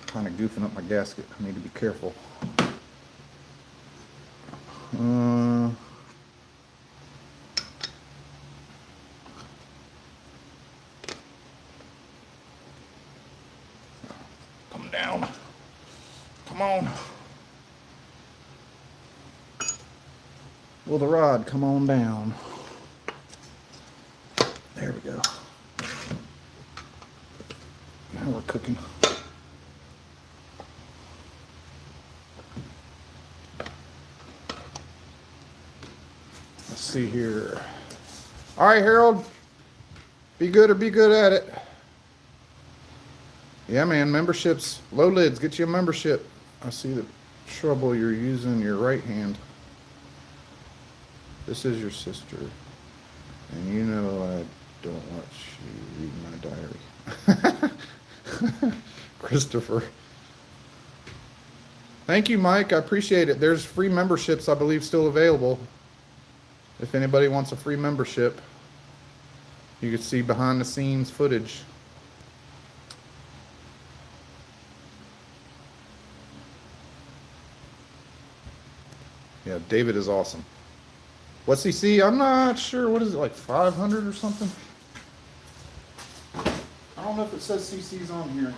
Kind of goofing up my gasket. I need to be careful. Come down. Come on. Will the rod come on down? There we go. Now we're cooking. Let's see here. All right, Harold. Be good or be good at it. Yeah, man, memberships, low lids, get you a membership. I see the trouble you're using your right hand. This is your sister. And you know I don't want you reading my diary. Christopher. Thank you, Mike. I appreciate it. There's free memberships, I believe, still available. If anybody wants a free membership, you can see behind the scenes footage. Yeah, David is awesome. What's CC? I'm not sure. What is it, like 500 or something? I don't know if it says CC's on here.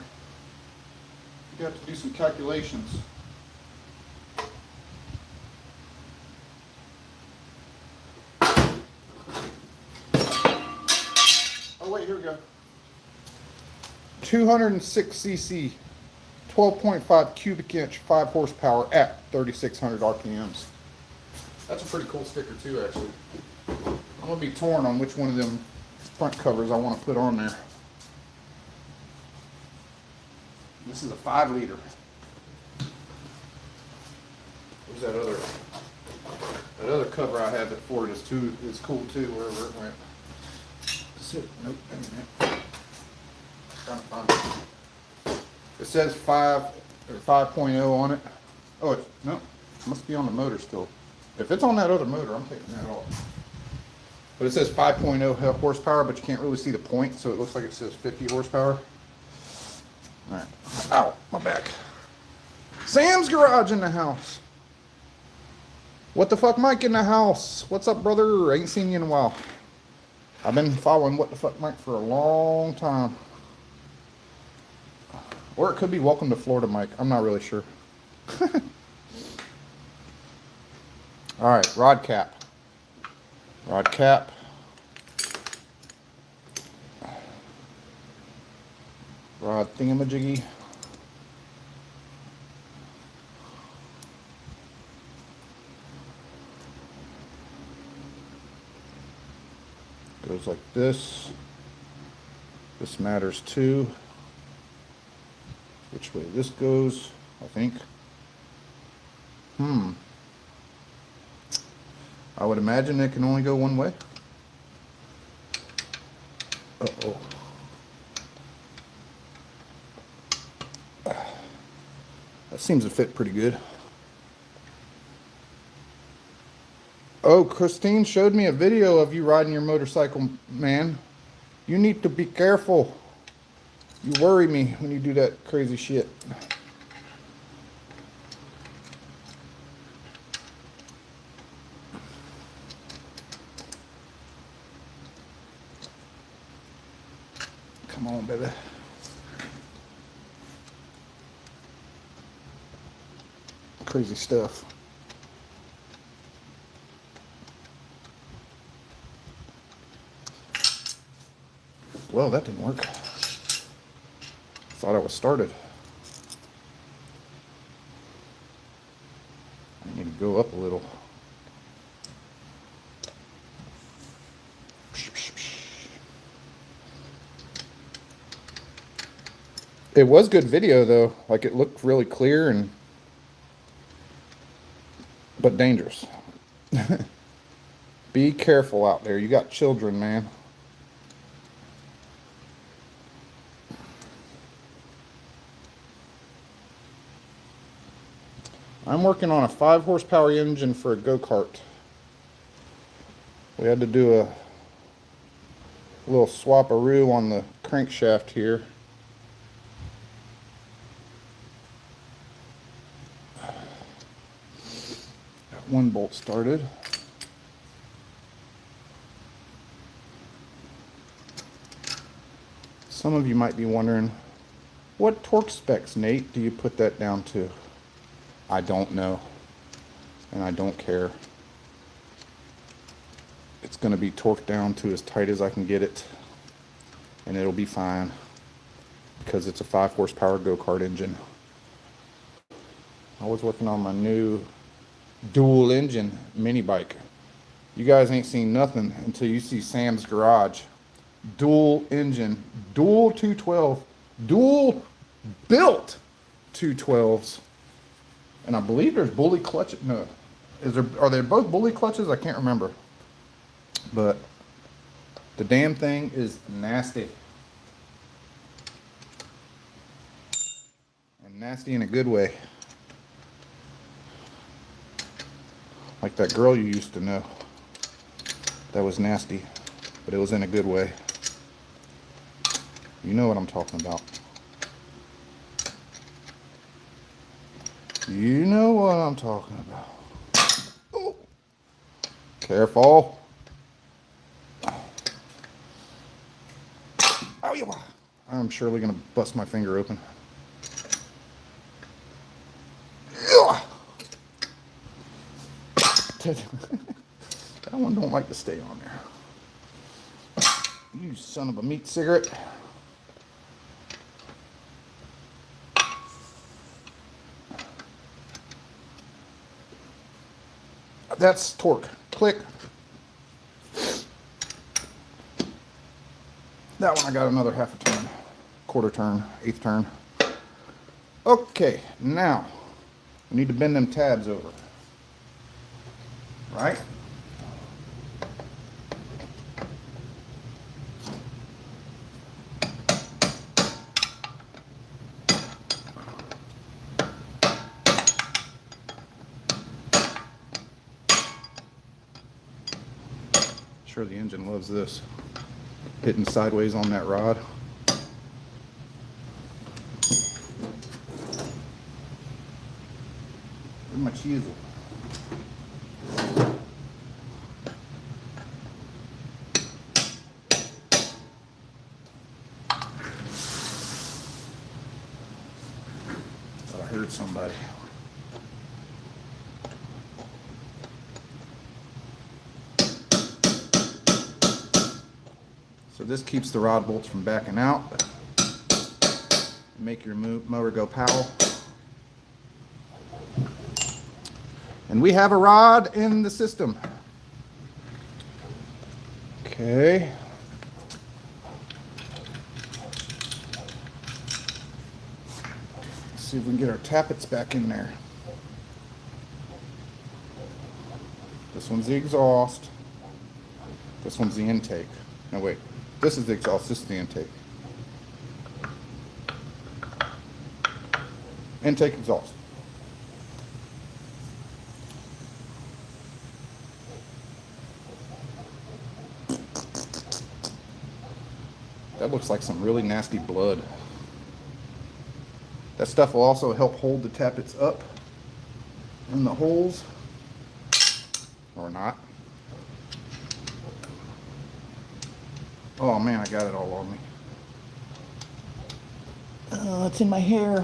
You have to do some calculations. Oh wait, here we go. 206 cc, 12.5 cubic inch, 5 horsepower at 3,600 RPMs. That's a pretty cool sticker too, actually. I'm gonna be torn on which one of them front covers I want to put on there. This is a 5 liter. Where's that other cover I have it for? Is cool too, wherever it went. That's it. Nope, that ain't it. Trying to find it. It says 5 or 5.0 on it. Oh, no, it must be on the motor still. If it's on that other motor, I'm taking that off. But it says 5.0 horsepower, but you can't really see the point, so it looks like it says 50 horsepower. All right. Ow, my back. Sam's Garage in the house. What the fuck, Mike in the house? What's up, brother? I ain't seen you in a while. I've been following What the Fuck Mike for a long time. Or it could be Welcome to Florida Mike. I'm not really sure. All right, rod cap. Rod cap. Rod thingamajiggy. Goes like this. This matters too. which way this goes, I think. I would imagine it can only go one way. Uh-oh. That seems to fit pretty good. Oh, Christine showed me a video of you riding your motorcycle, man. You need to be careful. You worry me when you do that crazy shit. Come on, baby. Crazy stuff. Well, that didn't work. Thought I was started. I need to go up a little. It was good video though. Like it looked really clear and but dangerous. Be careful out there. You got children, man. I'm working on a 5 horsepower engine for a go-kart. We had to do a little swap-a-roo on the crankshaft here. Got one bolt started. Some of you might be wondering, what torque specs, Nate, do you put that down to? I don't know, and I don't care. It's going to be torqued down to as tight as I can get it, and it'll be fine because it's a 5 horsepower go-kart engine. I was working on my new dual engine mini bike. You guys ain't seen nothing until you see Sam's garage. Dual engine, dual 212, dual built 212s. And I believe there's bully clutches. No, are they both bully clutches? I can't remember. But the damn thing is nasty. And nasty in a good way. Like that girl you used to know. That was nasty, but it was in a good way. You know what I'm talking about. You know what I'm talking about. Oh. Careful. Oh, yeah. I'm surely going to bust my finger open. That one don't like to stay on there. You son of a meat cigarette. That's torque. Click. That one I got another half a turn, quarter turn, eighth turn. Okay, now we need to bend them tabs over. Right? Sure, the engine loves this. Hitting sideways on that rod. Where's my chisel? Thought I heard somebody. So this keeps the rod bolts from backing out. Make your motor go pow. And we have a rod in the system. Okay. see if we can get our tappets back in there. This one's the exhaust. This one's the intake. No, wait. This is the exhaust. This is the intake. Intake, exhaust. That looks like some really nasty blood. That stuff will also help hold the tappets up in the holes, or not. Oh man, I got it all on me. It's in my hair.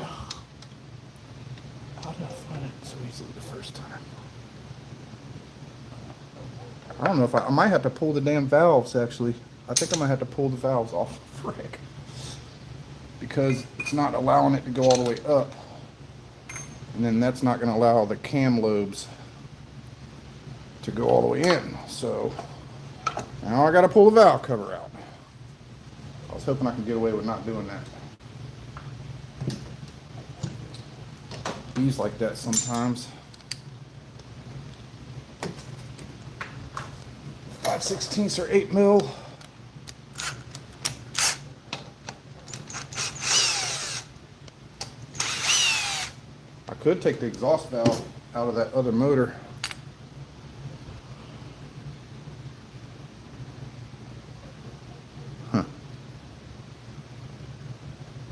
How did I find it so easily the first time? I don't know if I might have to pull the damn valves actually. I think I might have to pull the valves off. Frick. Because it's not allowing it to go all the way up. And then that's not going to allow the cam lobes to go all the way in. So now I got to pull the valve cover out. I was hoping I could get away with not doing that. These like that sometimes. 5/16 or 8 mil. I could take the exhaust valve out of that other motor. Huh.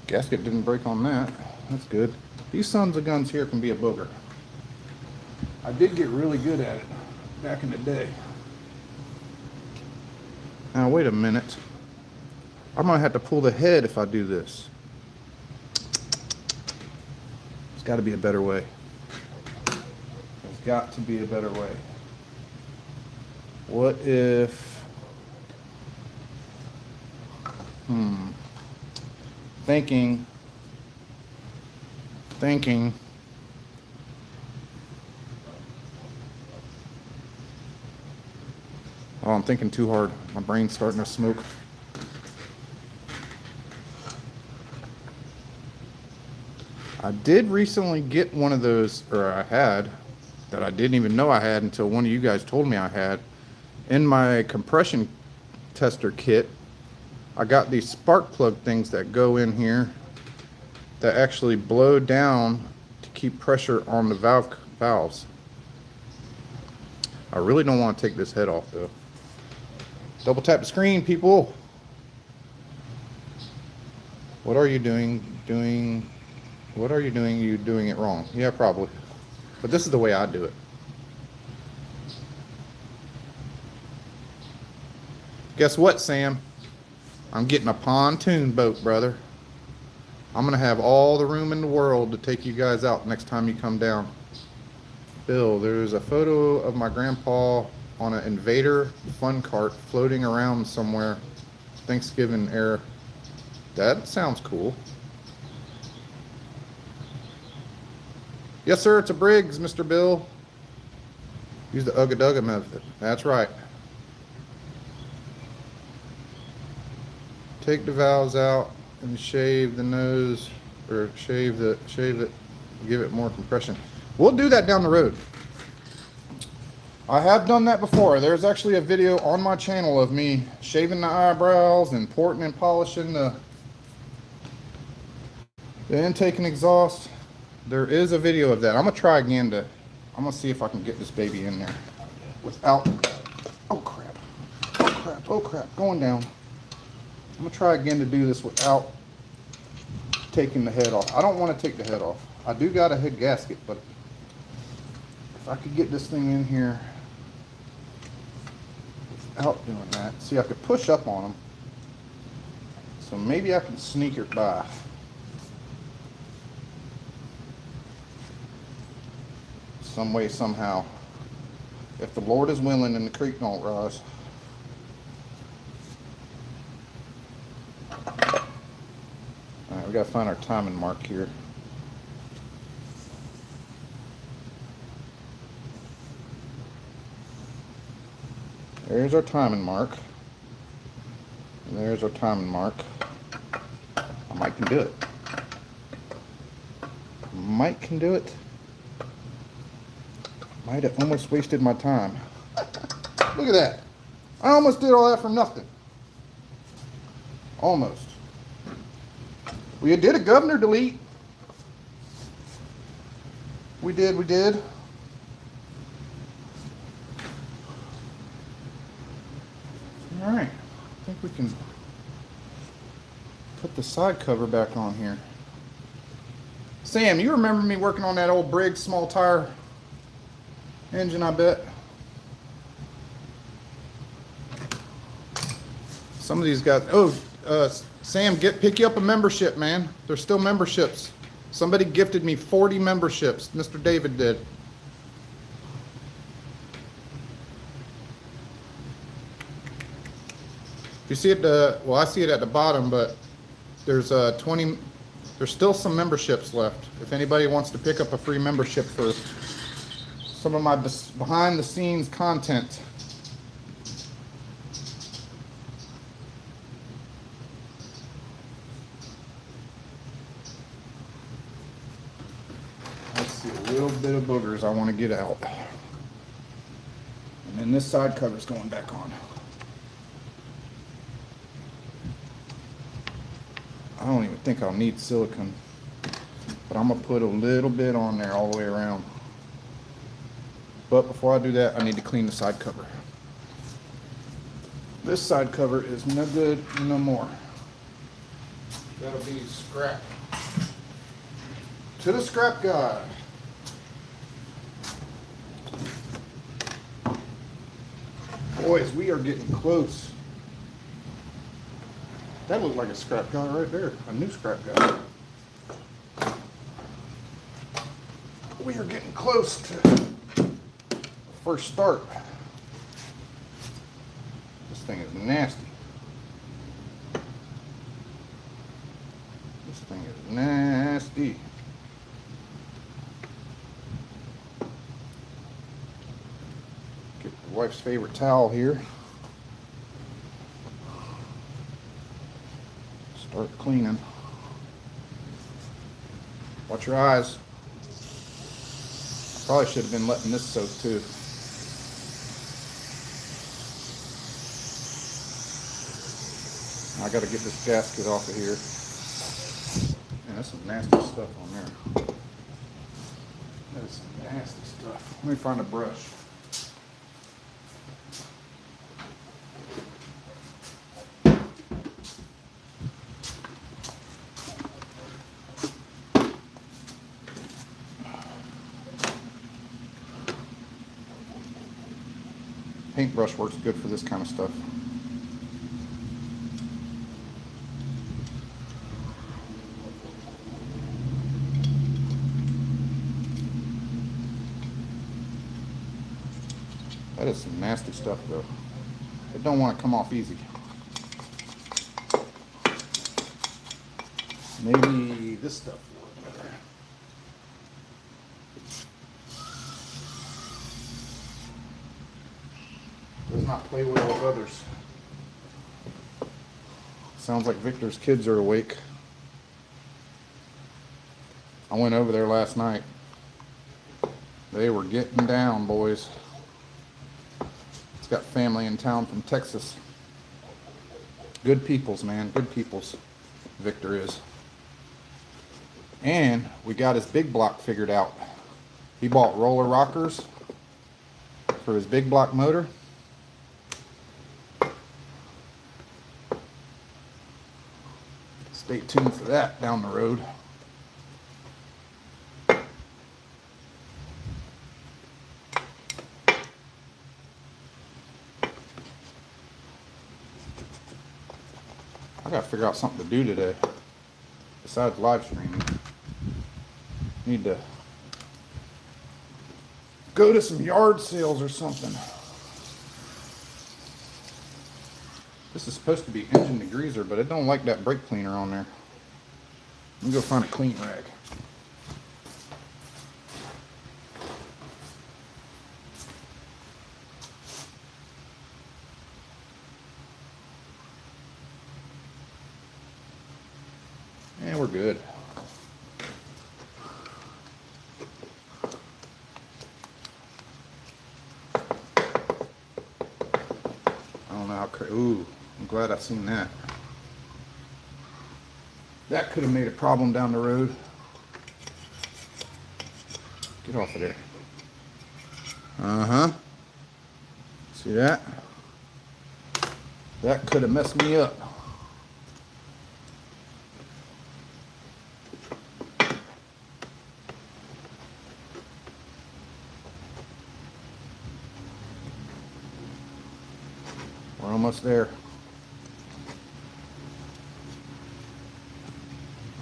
Gasket didn't break on that. That's good. These sons of guns here can be a booger. I did get really good at it back in the day. Now wait a minute. I might have to pull the head if I do this. There's got to be a better way. There's got to be a better way. What if... Thinking. Oh, I'm thinking too hard. My brain's starting to smoke. I did recently get one of those, or I had, that I didn't even know I had until one of you guys told me I had. In my compression tester kit, I got these spark plug things that go in here that actually blow down to keep pressure on the valves. I really don't want to take this head off though. Double tap the screen, people. What are you doing? What are you doing? You doing it wrong. Yeah, probably. But this is the way I do it. Guess what, Sam? I'm getting a pontoon boat, brother. I'm going to have all the room in the world to take you guys out next time you come down. Bill, there's a photo of my grandpa on an Invader fun cart floating around somewhere. Thanksgiving era. That sounds cool. Yes, sir, it's a Briggs, Mr. Bill. Use the Ugga-Dugga method. That's right. Take the valves out and shave the nose, or shave it, give it more compression. We'll do that down the road. I have done that before. There's actually a video on my channel of me shaving the eyebrows and porting and polishing the intake and exhaust. There is a video of that. I'm gonna try again I'm gonna see if I can get this baby in there without, oh crap, going down. I'm gonna try again to do this without taking the head off. I don't want to take the head off. I do got a head gasket, but if I could get this thing in here without doing that. See, I could push up on them. So maybe I can sneak it by. Some way, somehow. If the Lord is willing and the creek don't rise. Alright, we gotta find our timing mark here. There's our timing mark. And there's our timing mark. I might can do it. Mike can do it. Might have almost wasted my time. Look at that. I almost did all that for nothing. Almost. We did a governor delete. We did. All right. I think we can put the side cover back on here. Sam, you remember me working on that old Briggs small tire engine, I bet. Some of these guys, Sam, pick you up a membership, man. There's still memberships. Somebody gifted me 40 memberships. Mr. David did. You see it, well, I see it at the bottom, but there's there's still some memberships left. If anybody wants to pick up a free membership for some of my behind the scenes content. Let's see, a little bit of boogers I want to get out. And then this side cover's going back on. I don't even think I'll need silicone, but I'm gonna put a little bit on there all the way around. But before I do that, I need to clean the side cover. This side cover is no good no more. That'll be scrap. To the scrap guy. Boys, we are getting close. That looked like a scrap guy right there. A new scrap guy. We are getting close to the first start. This thing is nasty. This thing is nasty. Get the wife's favorite towel here. Start cleaning. Watch your eyes. Probably should have been letting this soak too. I got to get this gasket off of here. Man, that's some nasty stuff on there. That is some nasty stuff. Let me find a brush. Paintbrush works good for this kind of stuff. That is some nasty stuff though. It don't want to come off easy. Maybe this stuff will work better. Does not play well with others. Sounds like Victor's kids are awake. I went over there last night. They were getting down, boys. He's got family in town from Texas. Good peoples, man. Good peoples. Victor is. And we got his big block figured out. He bought roller rockers for his big block motor. Stay tuned for that down the road. I gotta figure out something to do today besides live streaming. Need to go to some yard sales or something. This is supposed to be engine degreaser, but it don't like that brake cleaner on there. Let me go find a clean rag. And we're good. Ooh, I'm glad I seen that. That could have made a problem down the road. Get off of there. Uh-huh. See that? That could have messed me up. We're almost there.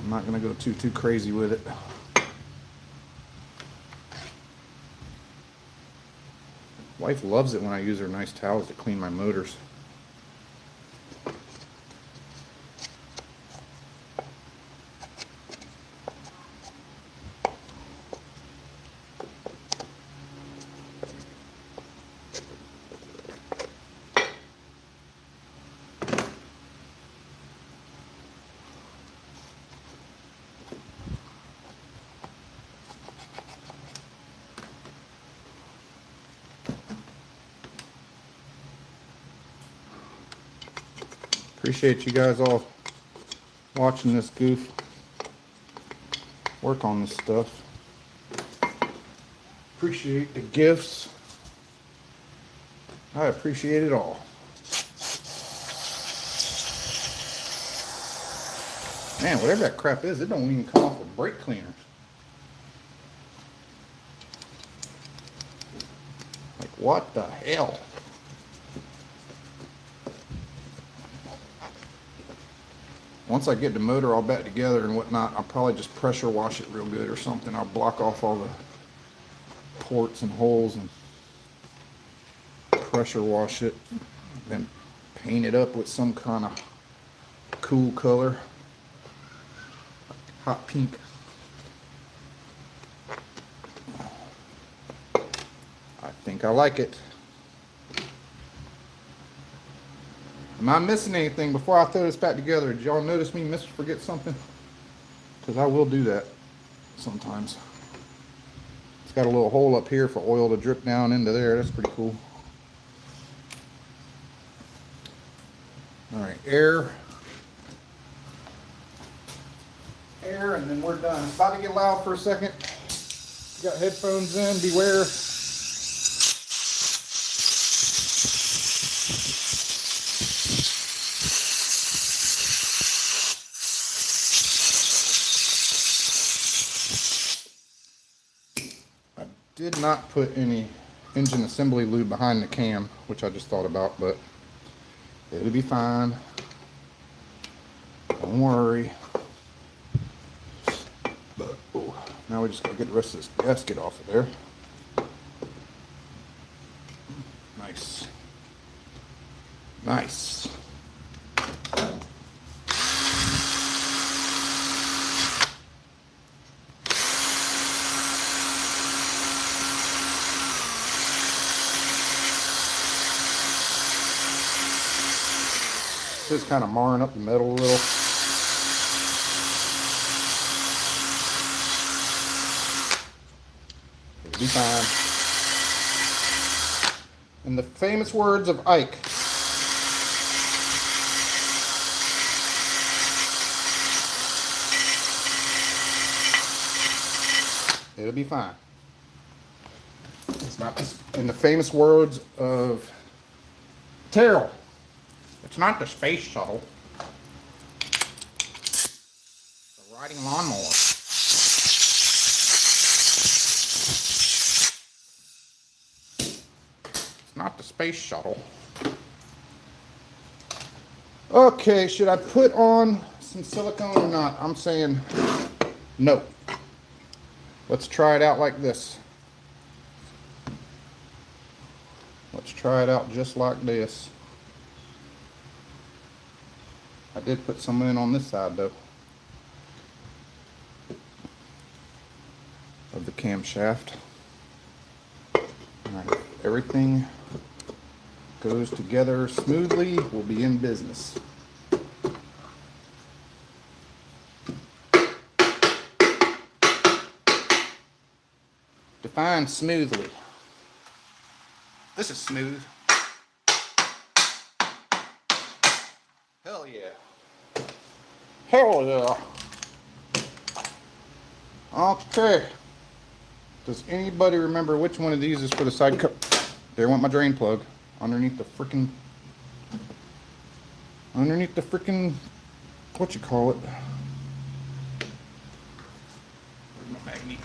I'm not going to go too crazy with it. Wife loves it when I use her nice towels to clean my motors. Appreciate you guys all watching this goof work on this stuff. Appreciate the gifts. I appreciate it all. Man, whatever that crap is, it don't even come off with brake cleaners. Like, what the hell? Once I get the motor all back together and whatnot, I'll probably just pressure wash it real good or something. I'll block off all the ports and holes and pressure wash it, then paint it up with some kind of cool color, hot pink. I think I like it. Am I missing anything before I throw this back together? Did y'all notice me forget something? Because I will do that sometimes. It's got a little hole up here for oil to drip down into there. That's pretty cool. All right, air, and then we're done. It's about to get loud for a second. You got headphones in, beware. Did not put any engine assembly lube behind the cam, which I just thought about, but it'll be fine. Don't worry. But now we just gotta get the rest of this gasket off of there. Nice. Nice. Just kind of marring up the metal a little. It'll be fine. In the famous words of Ike, it'll be fine. It's not, in the famous words of Terrell, it's not the space shuttle. It's a riding lawnmower. It's not the space shuttle. Okay, should I put on some silicone or not? I'm saying no. Let's try it out like this. Let's try it out just like this. I did put some in on this side though of the camshaft. Alright, everything goes together smoothly, we'll be in business. Define smoothly. This is smooth. Hell yeah. Okay. Does anybody remember which one of these is for the side cut? There went my drain plug. Underneath the freaking, what you call it? Where's my magnet?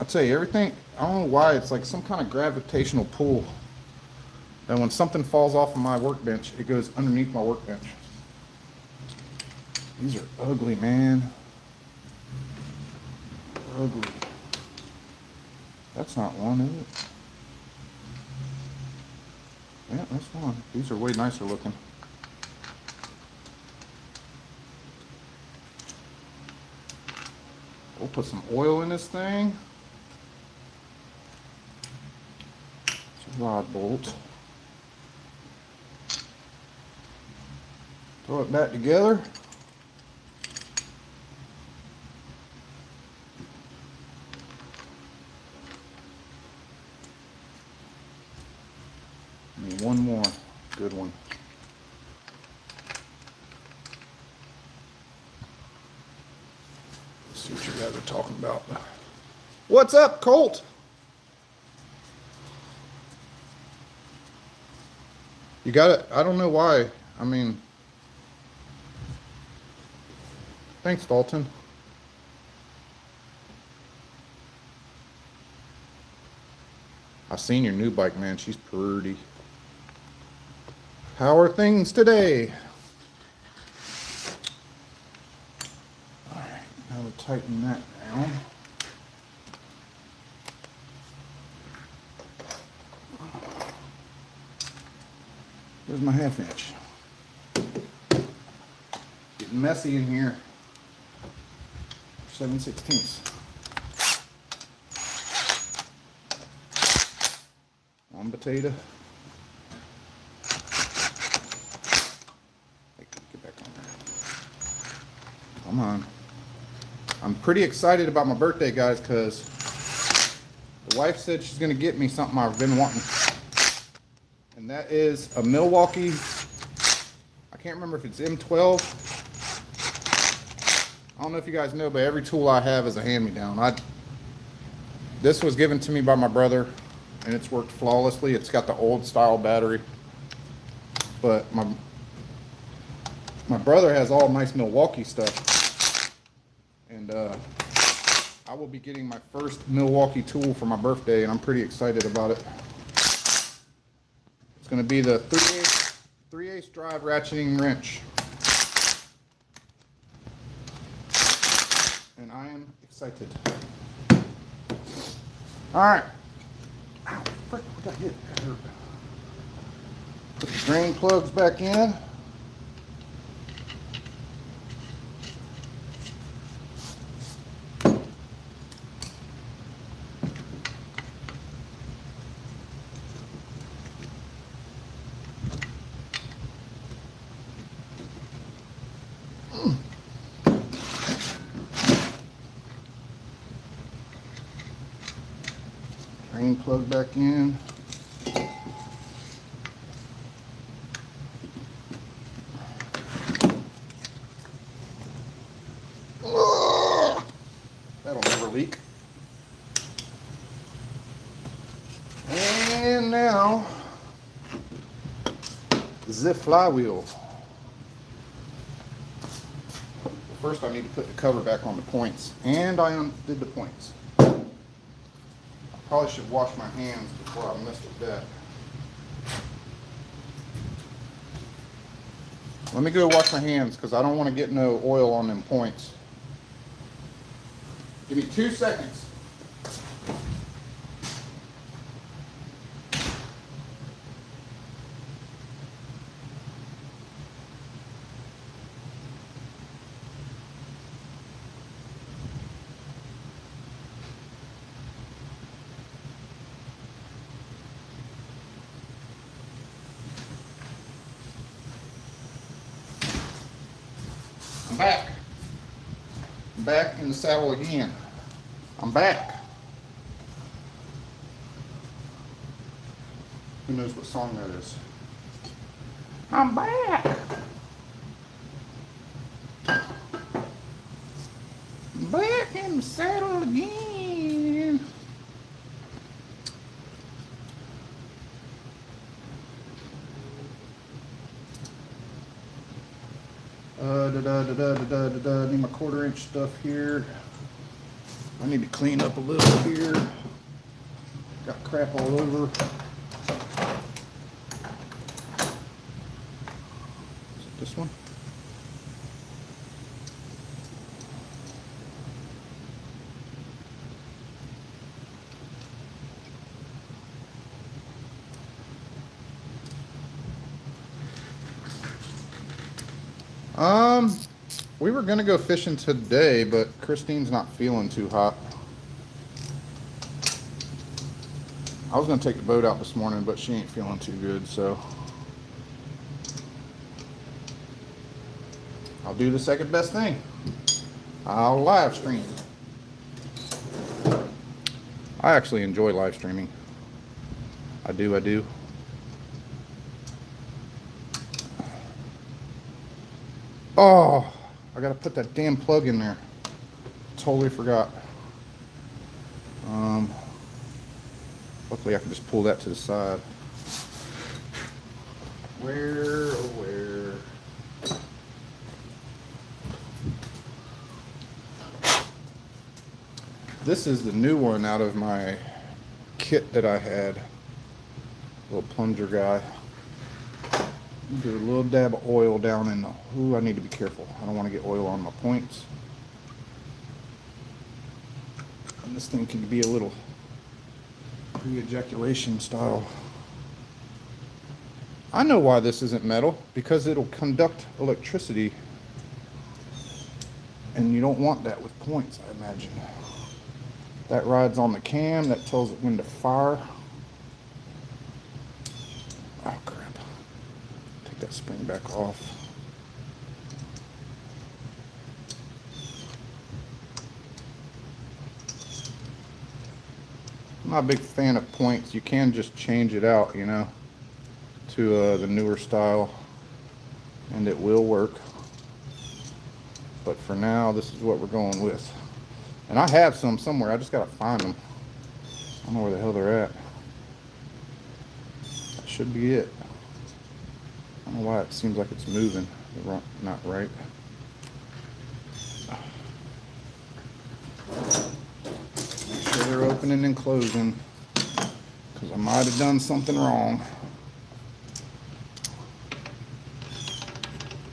I tell you, everything, I don't know why, it's like some kind of gravitational pull. And when something falls off of my workbench, it goes underneath my workbench. These are ugly, man. Ugly. That's not one, is it? Yeah, that's one. These are way nicer looking. We'll put some oil in this thing. It's a rod bolt. Throw it back together. Need one more good one. Let's see what you guys are talking about. What's up, Colt? You got it. I don't know why. I mean, thanks, Dalton. I've seen your new bike, man. She's pretty. How are things today? All right, now we'll tighten that down. There's my 1/2 inch. Getting messy in here. 7/16. One potato. Get back on there. Come on. I'm pretty excited about my birthday, guys, because the wife said she's going to get me something I've been wanting. And that is a Milwaukee, I can't remember if it's M12. I don't know if you guys know, but every tool I have is a hand-me-down. This was given to me by my brother, and it's worked flawlessly. It's got the old style battery, but my brother has all nice Milwaukee stuff, and I will be getting my first Milwaukee tool for my birthday, and I'm pretty excited about it. It's going to be the 3/8 drive ratcheting wrench, and I am excited. All right. Ow, frick, what got hit? That hurt. Put the drain plugs back in. Drain plug back in. That'll never leak. And now the flywheel. First I need to put the cover back on the points, and I undid the points. Probably should wash my hands before I mess with that. Let me go wash my hands because I don't want to get no oil on them points. Give me 2 seconds. I'm back. I'm back in the saddle again. I'm back. Who knows what song that is? I'm back. back in the saddle again. Need my 1/4 inch stuff here. I need to clean up a little here. Got crap all over. Is it this one? We were gonna go fishing today, but Christine's not feeling too hot. I was gonna take the boat out this morning, but she ain't feeling too good, so I'll do the second best thing. I'll live stream. I actually enjoy live streaming. I do. Oh, I gotta put that damn plug in there. Totally forgot. Luckily I can just pull that to the side. Where? This is the new one out of my kit that I had. Little plunger guy. Do a little dab of oil down in the... Ooh, I need to be careful. I don't want to get oil on my points. And this thing can be a little re-ejaculation style. I know why this isn't metal. Because it'll conduct electricity. And you don't want that with points, I imagine. That rides on the cam. That tells it when to fire. Oh, crap. Take that spring back off. I'm not a big fan of points. You can just change it out, you know, to the newer style, and it will work. But for now, this is what we're going with. And I have some somewhere. I just gotta find them. I don't know where the hell they're at. That should be it. I don't know why it seems like it's moving. Not right. Make sure they're opening and closing, because I might have done something wrong.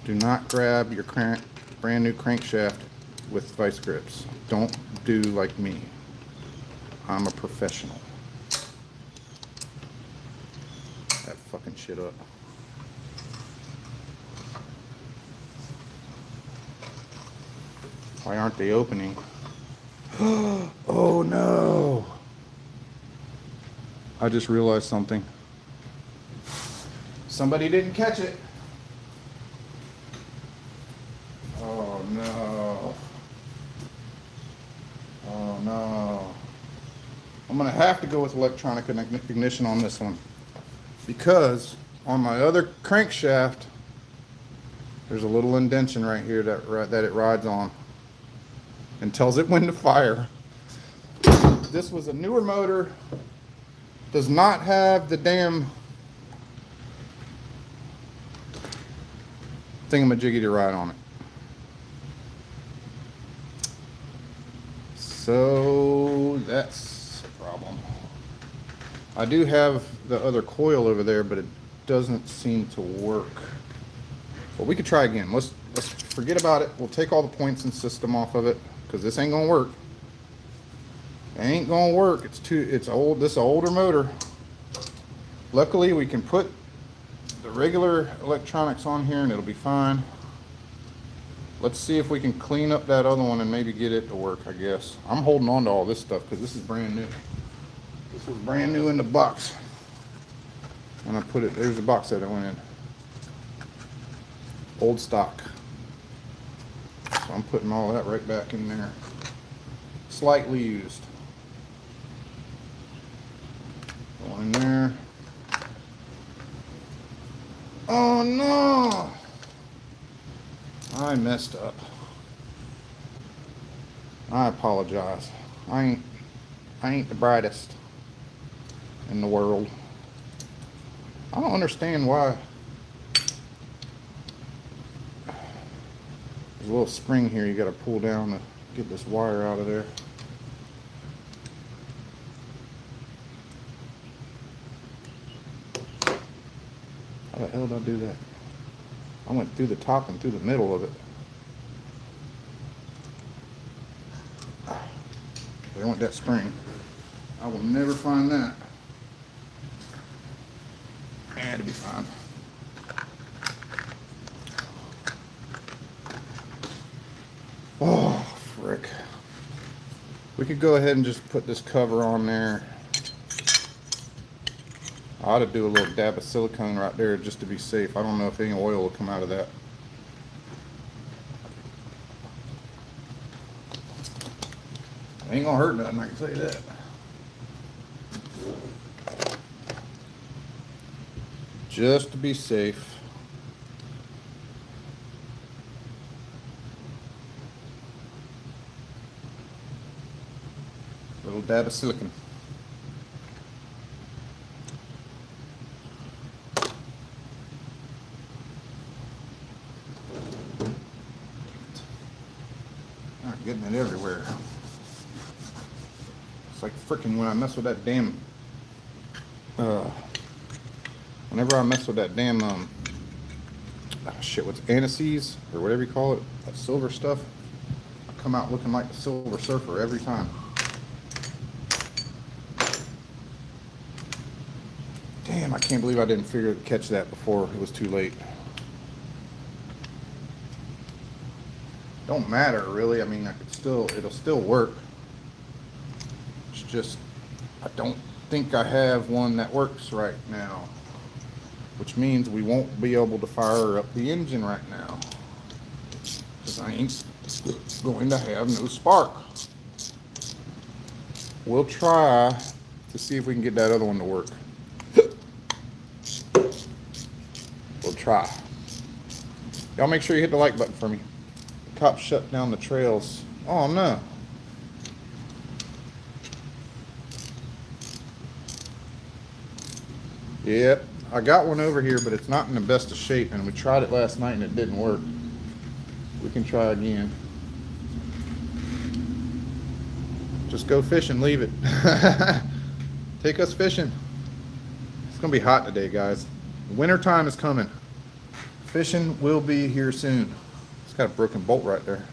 Do not grab your brand new crankshaft with vice grips. Don't do like me. I'm a professional. That fucking shit up. Why aren't they opening? Oh no! I just realized something. Somebody didn't catch it. Oh no. Oh no. I'm gonna have to go with electronic ignition on this one, because on my other crankshaft there's a little indentation right here that it rides on and tells it when to fire. This was a newer motor, does not have the damn thingamajiggy to ride on it. So that's a problem. I do have the other coil over there, but it doesn't seem to work. But we could try again. Let's forget about it. We'll take all the points and system off of it, because this ain't gonna work. It ain't gonna work. It's old. This is an older motor. Luckily, we can put the regular electronics on here and it'll be fine. Let's see if we can clean up that other one and maybe get it to work, I guess. I'm holding on to all this stuff because this is brand new. This was brand new in the box. And I put it, there's the box that it went in. Old stock. So I'm putting all that right back in there. Slightly used. Go in there. Oh no! I messed up. I apologize. I ain't the brightest in the world. I don't understand why there's a little spring here you got to pull down to get this wire out of there. How the hell did I do that? I went through the top and through the middle of it. There went that spring. I will never find that. It'll be fine. Oh, frick. We could go ahead and just put this cover on there. I ought to do a little dab of silicone right there just to be safe. I don't know if any oil will come out of that. Ain't gonna hurt nothing, I can tell you that. Just to be safe. Little dab of silicone. Not getting it everywhere. It's like freaking when I mess with that damn whenever I mess with that damn shit, what's anise or whatever you call it, that silver stuff, I come out looking like the Silver Surfer every time. Damn, I can't believe I didn't catch that before it was too late. Don't matter really. I mean, it'll still work. It's just I don't think I have one that works right now, which means we won't be able to fire up the engine right now because I ain't going to have no spark. We'll try to see if we can get that other one to work. We'll try. Y'all make sure you hit the like button for me. The cops shut down the trails. Oh no. Yep, I got one over here, but it's not in the best of shape, and we tried it last night and it didn't work. We can try again. Just go fishing, leave it. Take us fishing. It's gonna be hot today, guys. Winter time is coming. Fishing will be here soon. It's got a broken bolt right there.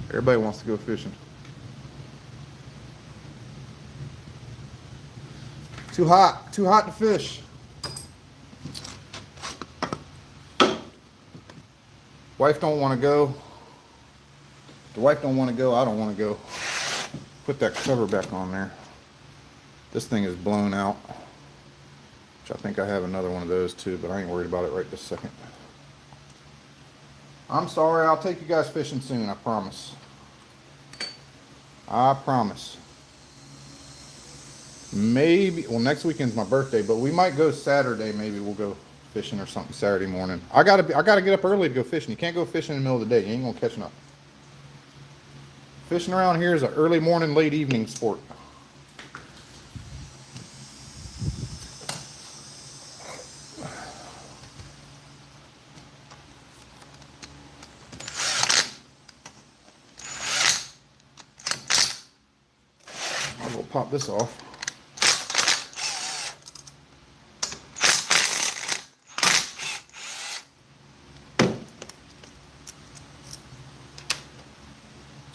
Everybody wants to go fishing. Too hot to fish. Wife don't want to go. The wife don't want to go, I don't want to go. Put that cover back on there. This thing is blown out, which I think I have another one of those too, but I ain't worried about it right this second. I'm sorry, I'll take you guys fishing soon, I promise. I promise. Maybe, well, next weekend's my birthday, but we might go Saturday. Maybe we'll go fishing or something Saturday morning. I gotta get up early to go fishing. You can't go fishing in the middle of the day. You ain't gonna catch nothing. Fishing around here is an early morning, late evening sport. I'll pop this off.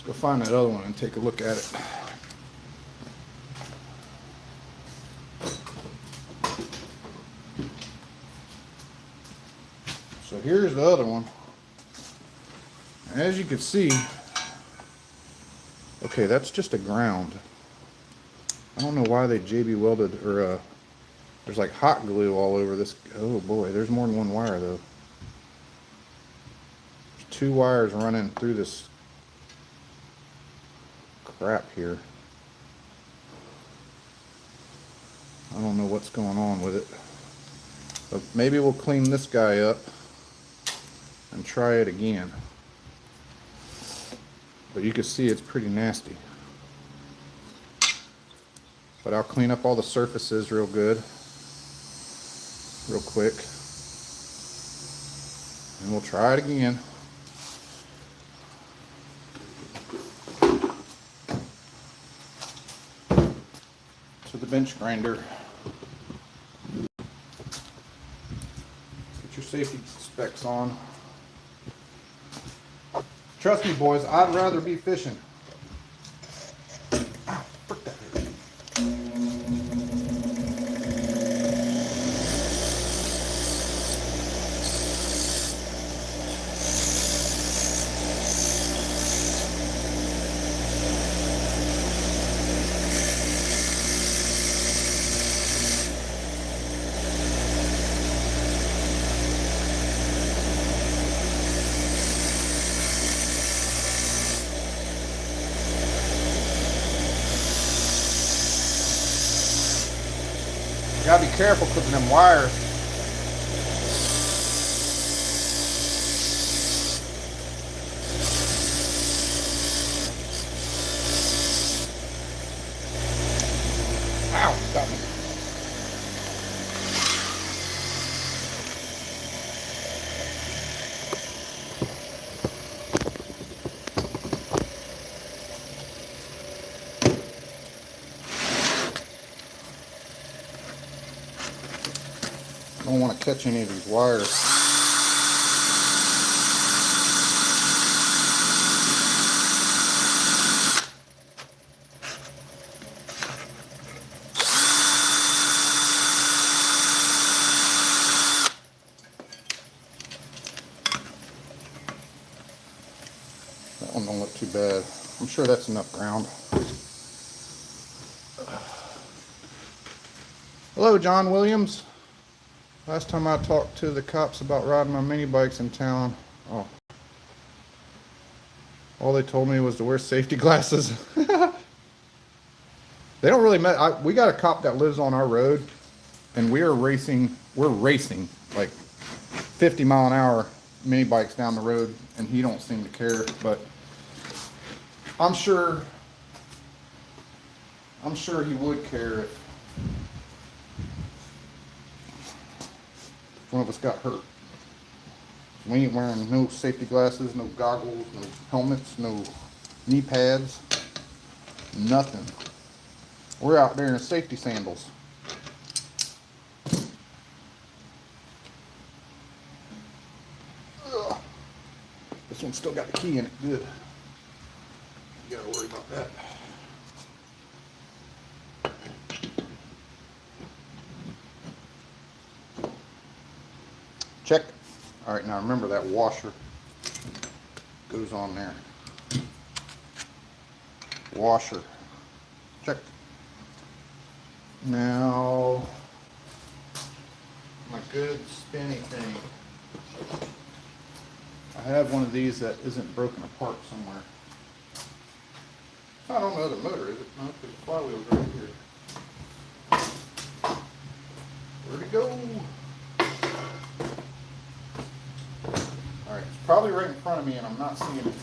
Let's go find that other one and take a look at it. So here's the other one. As you can see, okay, that's just a ground. I don't know why they JB welded, or there's like hot glue all over this. Oh boy, there's more than one wire though. There's two wires running through this crap here. I don't know what's going on with it. But maybe we'll clean this guy up. and try it again. But you can see it's pretty nasty. But I'll clean up all the surfaces real good, real quick. And we'll try it again. To the bench grinder. Get your safety specs on. Trust me, boys, I'd rather be fishing. Ow, frick that hurt. Gotta be careful clipping them wires. Ow, got me. I don't want to catch any of these wires. That one don't look too bad. I'm sure that's enough ground. Hello, John Williams. Last time I talked to the cops about riding my mini bikes in town, all they told me was to wear safety glasses. They don't really matter. We got a cop that lives on our road, and we're racing like 50 mile an hour mini bikes down the road, and he don't seem to care. But I'm sure he would care if one of us got hurt. We ain't wearing no safety glasses, no goggles, no helmets, no knee pads, nothing. We're out there in safety sandals. Ugh. This one's still got the key in it, good. You gotta worry about that. Check. All right, now remember that washer goes on there. Washer. Check. Now, my good spinny thing. I have one of these that isn't broken apart somewhere. It's not on the other motor, is it? No, because the flywheel's right here. Where'd it go? Alright, it's probably right in front of me and I'm not seeing it.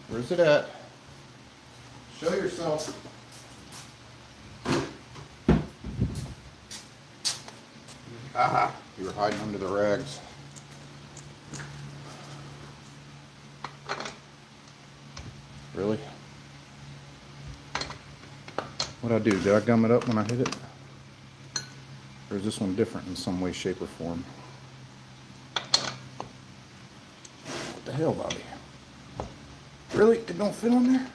Where's it at? Show yourself. Aha! You were hiding under the rags. Really? What'd I do? Did I gum it up when I hit it? Or is this one different in some way, shape, or form? What the hell, Bobby? Really? It don't fit on there?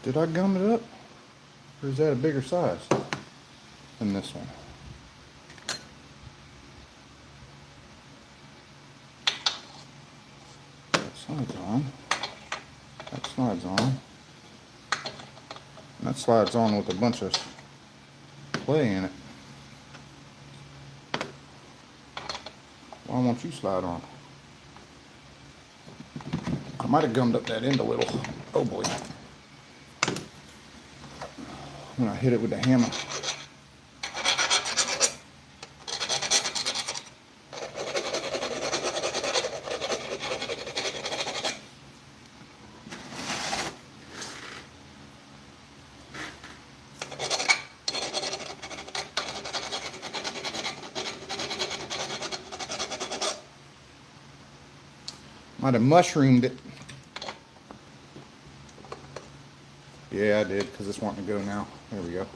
Did I gum it up? Or is that a bigger size than this one? That slides on. That slides on. And that slides on with a bunch of play in it. Why won't you slide on? I might have gummed up that end a little. Oh boy. when I hit it with the hammer. Might have mushroomed it. Yeah, I did, because it's wanting to go now. There we go.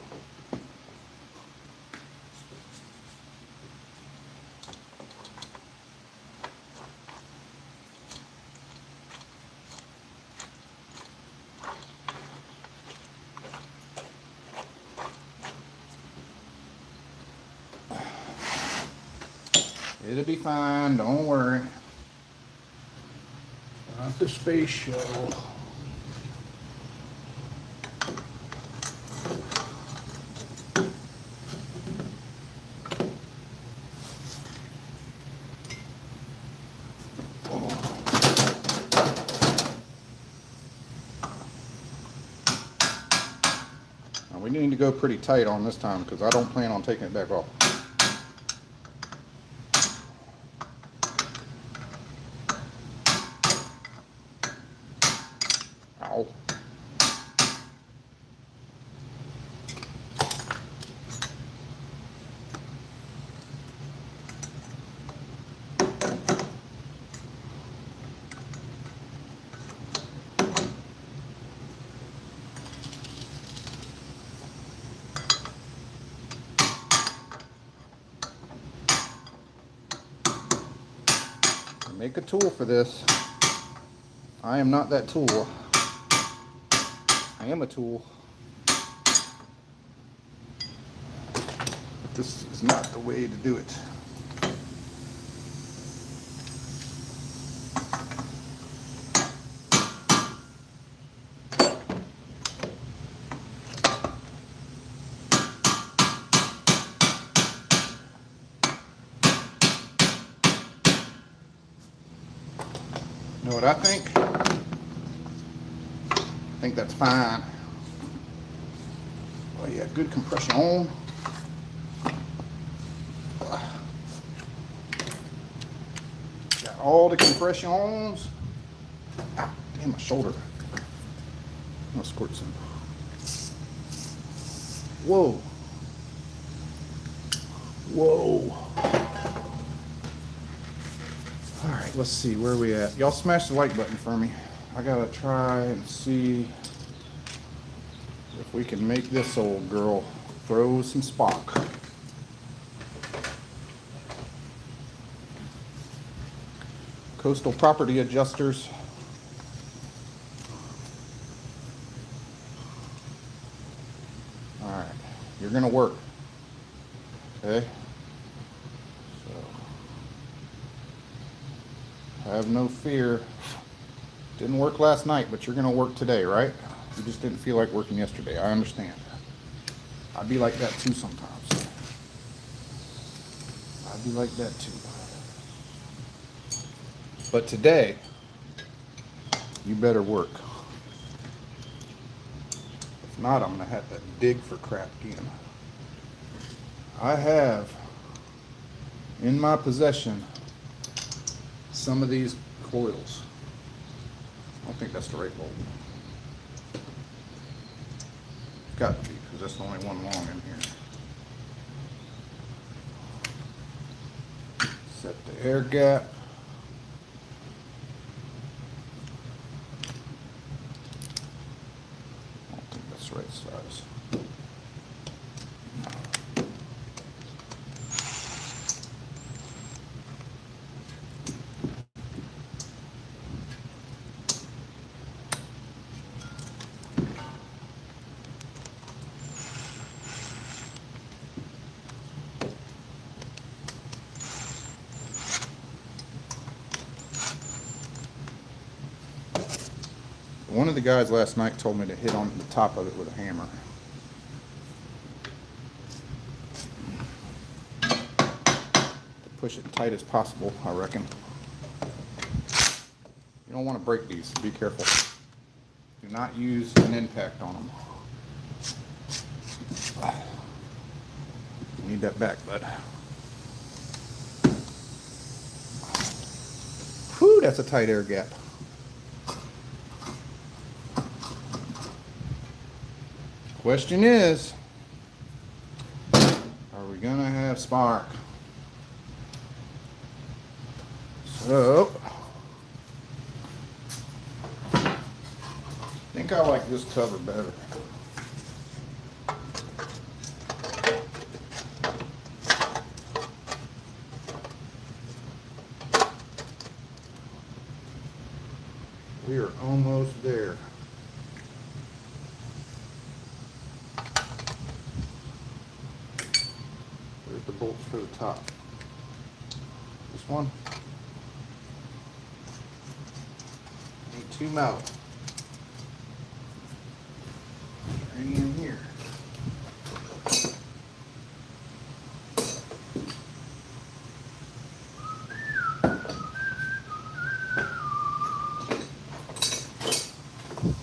It'll be fine, don't worry. Not the space shuttle. Now we need to go pretty tight on this time because I don't plan on taking it back off. Ow. Make a tool for this. I am not that tool. I am a tool. But this is not the way to do it. You know what I think? I think that's fine. Oh yeah, good compression on. Got all the compression ons. Ah, in my shoulder. I'm gonna squirt some. Whoa. Whoa. All right, let's see, where are we at? Y'all smash the like button for me. I gotta try and see if we can make this old girl throw some spark. Coastal property adjusters. All right, you're gonna work, okay? Have no fear. Didn't work last night, but you're gonna work today, right? You just didn't feel like working yesterday. I understand. I'd be like that too sometimes. I'd be like that too. But today, you better work. If not, I'm gonna have to dig for crap again. I have in my possession some of these coils. I don't think that's the right bolt. It's got to be, because that's the only one long in here. Set the air gap. I don't think that's the right size. One of the guys last night told me to hit on the top of it with a hammer. To push it tight as possible, I reckon. You don't want to break these, so be careful. Do not use an impact on them. Need that back, bud. Whew, that's a tight air gap. Question is, are we gonna have spark? So, I think I like this cover better. We are almost there. There's the bolts for the top. This one. Need two metal. Right in here.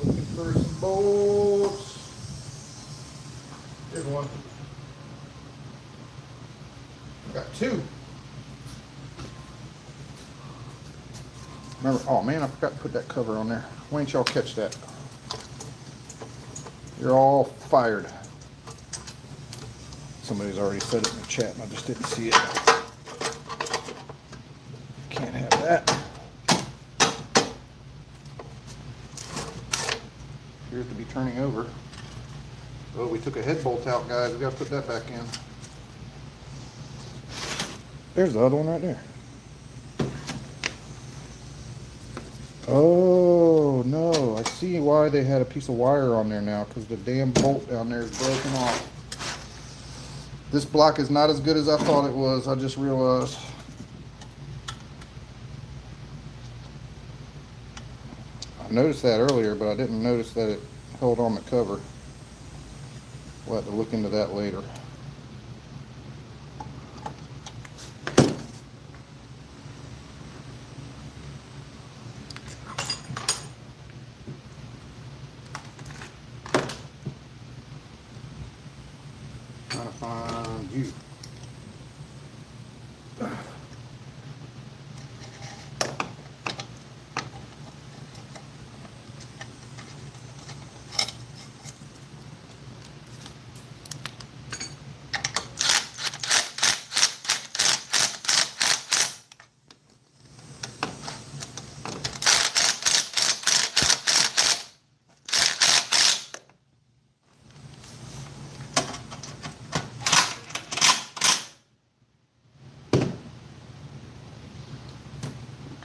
Looking for some bolts. Here's one. Got two. Remember, oh man, I forgot to put that cover on there. Why didn't y'all catch that? You're all fired. Somebody's already said it in the chat and I just didn't see it. Can't have that. Appears to be turning over. Oh, we took a head bolt out, guys. We gotta put that back in. There's the other one right there. Oh no, I see why they had a piece of wire on there now, because the damn bolt down there is broken off. This block is not as good as I thought it was, I just realized. I noticed that earlier, but I didn't notice that it held on the cover. We'll have to look into that later. Trying to find you.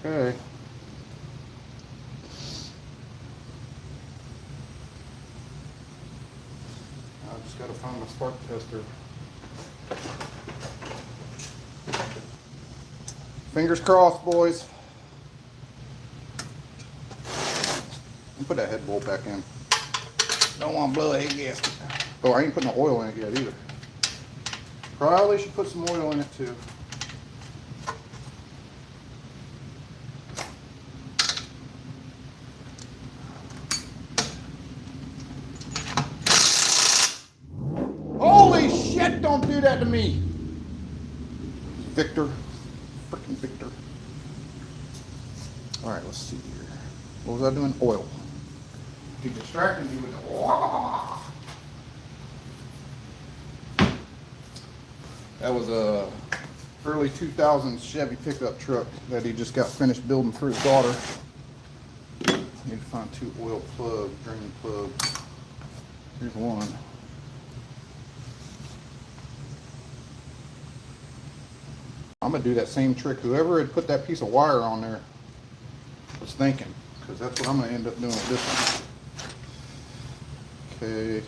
Okay. I just got to find my spark tester. Fingers crossed, boys. Put that head bolt back in. Don't want to blow a head gasket. Oh, I ain't putting no oil in it yet either. Probably should put some oil in it too. Holy shit, don't do that to me. Victor. Frickin' Victor. Alright, let's see here. What was I doing? Oil. He distracted me with the That was a early 2000s Chevy pickup truck that he just got finished building for his daughter. Need to find two oil plugs, drain plugs. Here's one. I'm gonna do that same trick. Whoever had put that piece of wire on there was thinking, because that's what I'm gonna end up doing with this one. Okay.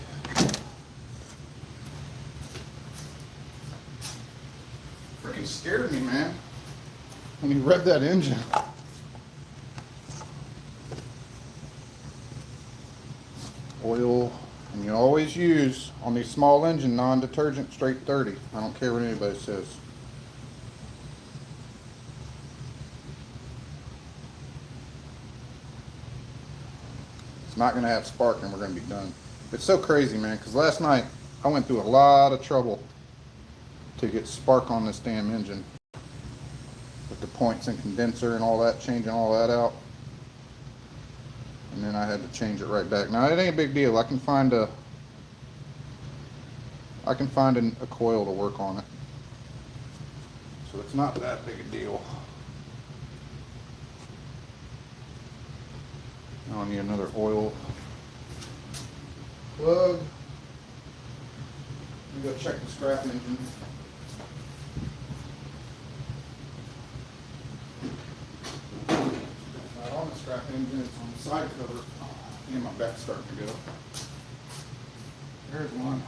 Freaking scared me, man, when he revved that engine. Oil, and you always use on these small engine non-detergent straight 30. I don't care what anybody says. It's not going to have spark and we're going to be done. It's so crazy, man, because last night I went through a lot of trouble to get spark on this damn engine. With the points and condenser and all that, changing all that out. And then I had to change it right back. Now it ain't a big deal. I can find a coil to work on it. So it's not that big a deal. Now I need another oil plug. Let me go check the scrap engine. Not on the scrap engine, it's on the side cover. And my back's starting to go. There's one.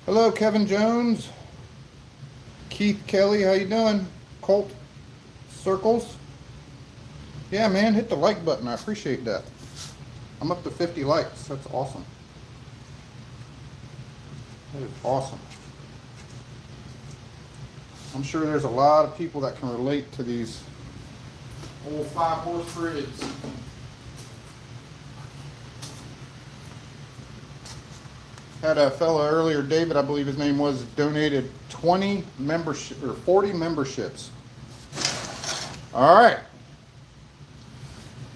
Hello, Kevin Jones. Keith Kelly, how you doing? Colt Circles. Yeah, man, hit the like button. I appreciate that. I'm up to 50 likes. That's awesome. That is awesome. I'm sure there's a lot of people that can relate to these old 5-horse Briggs. Had a fella earlier, David, I believe his name was, donated 20 membership or 40 memberships. All right.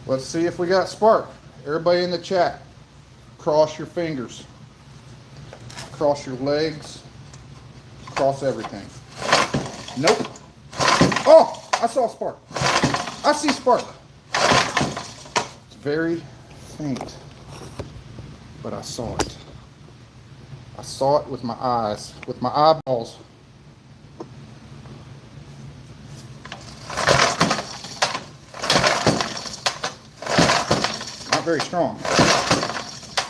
Let's see if we got spark. Everybody in the chat, cross your fingers, cross your legs, cross everything. Nope. Oh, I saw spark. I see spark. It's very faint, but I saw it. I saw it with my eyes, with my eyeballs. Not very strong.